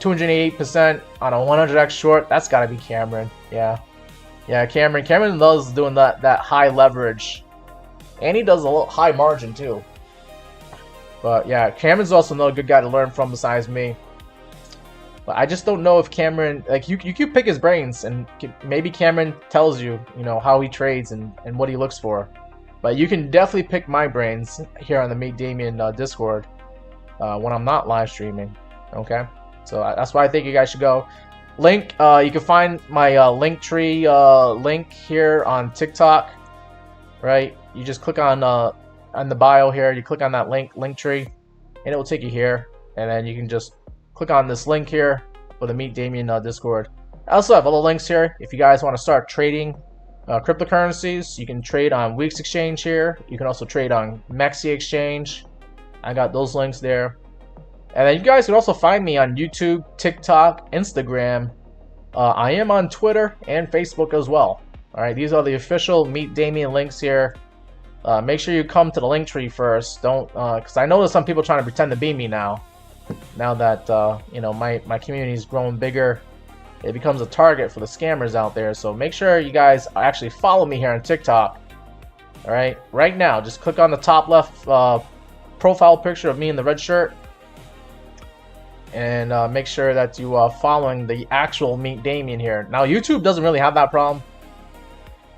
288% on a 100x short. That's got to be Cameron. Yeah. Yeah, Cameron loves doing that high leverage. And he does a little high margin, too. But, yeah, Cameron's also another good guy to learn from besides me. But I just don't know if Cameron... Like, you could pick his brains, and maybe Cameron tells you, you know, how he trades and what he looks for. But you can definitely pick my brains here on the Meet Damien Discord when I'm not live streaming. Okay? So that's why I think you guys should go. Link, you can find my Linktree link here on TikTok, right? You just click on the bio here. You click on that Linktree, and it will take you here. And then you can just click on this link here for the Meet Damien Discord. I also have other links here. If you guys want to start trading cryptocurrencies, you can trade on WEEX exchange here. You can also trade on MEXC exchange. I got those links there. And then you guys can also find me on YouTube, TikTok, Instagram. I am on Twitter and Facebook as well. Alright, these are the official Meet Damien links here. Make sure you come to the Linktree first. Don't, because I know there's some people trying to pretend to be me now. Now that, you know, my community is growing bigger, it becomes a target for the scammers out there. So make sure you guys actually follow me here on TikTok. Alright, right now, just click on the top left profile picture of me in the red shirt. And make sure that you are following the actual Meet Damien here. Now, YouTube doesn't really have that problem.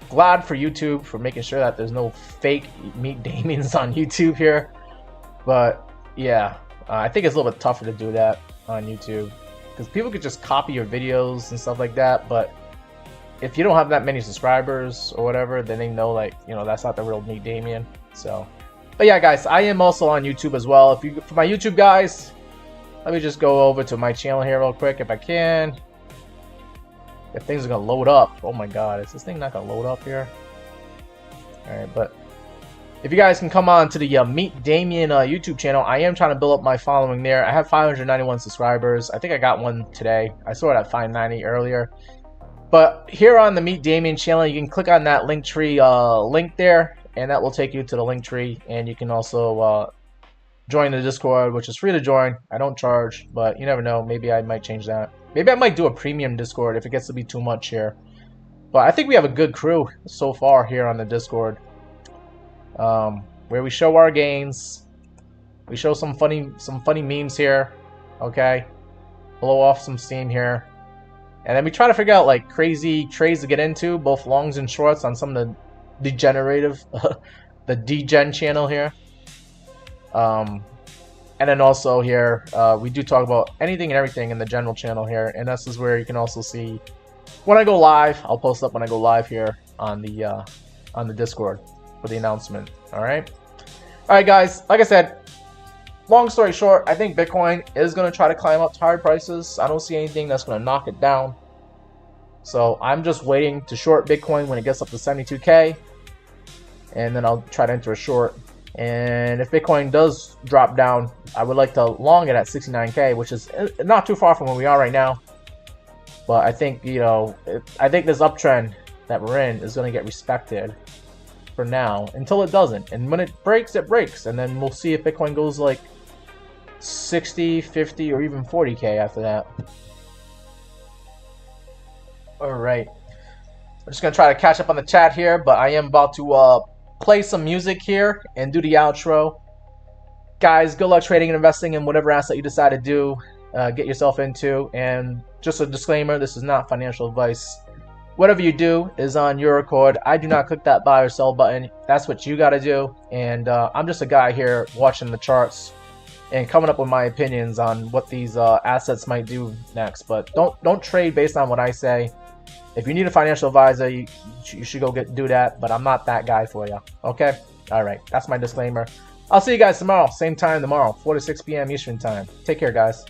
Glad for YouTube for making sure that there's no fake Meet Damiens on YouTube here. But, yeah, I think it's a little bit tougher to do that on YouTube. because people could just copy your videos and stuff like that, but if you don't have that many subscribers or whatever, then they know, like, you know, that's not the real me, Damien. So, but yeah, guys, I am also on YouTube as well. If you, for my YouTube guys, let me just go over to my channel here real quick if I can. If things are gonna load up, oh my god, is this thing not gonna load up here? All right, but if you guys can come on to the Meet Damien YouTube channel, I am trying to build up my following there. I have 591 subscribers. I think I got one today. I saw it at 590 earlier. But here on the Meet Damien channel, you can click on that Linktree link there, and that will take you to the Linktree. And you can also join the Discord, which is free to join. I don't charge, but you never know. Maybe I might change that. Maybe I might do a premium Discord if it gets to be too much here. But I think we have a good crew so far here on the Discord. Where we show our gains, we show some funny memes here, okay, blow off some steam here, and then we try to figure out like crazy trades to get into, both longs and shorts on some of the degenerative, the degen channel here, and then also here we do talk about anything and everything in the general channel here, and this is where you can also see when I go live. I'll post up when I go live here on the Discord for the announcement. Alright guys, like I said, long story short, I think Bitcoin is going to try to climb up to higher prices. I don't see anything that's going to knock it down. So I'm just waiting to short Bitcoin when it gets up to 72k, and then I'll try to enter a short. And if Bitcoin does drop down, I would like to long it at 69k, which is not too far from where we are right now. But I think, you know, I think this uptrend that we're in is going to get respected for now until it doesn't, and when it breaks, and then we'll see if Bitcoin goes like 60, 50, or even 40k after that. Alright, I'm just gonna try to catch up on the chat here, but I am about to play some music here and do the outro. Guys, good luck trading and investing in whatever asset you decide to do, get yourself into. And just a disclaimer, this is not financial advice. Whatever you do is on your accord. I do not click that buy or sell button. That's what you got to do. And I'm just a guy here watching the charts and coming up with my opinions on what these assets might do next. But don't trade based on what I say. If you need a financial advisor, you should go do that. But I'm not that guy for you. Okay? All right. That's my disclaimer. I'll see you guys tomorrow. Same time tomorrow, 4 to 6 p.m. Eastern time. Take care, guys.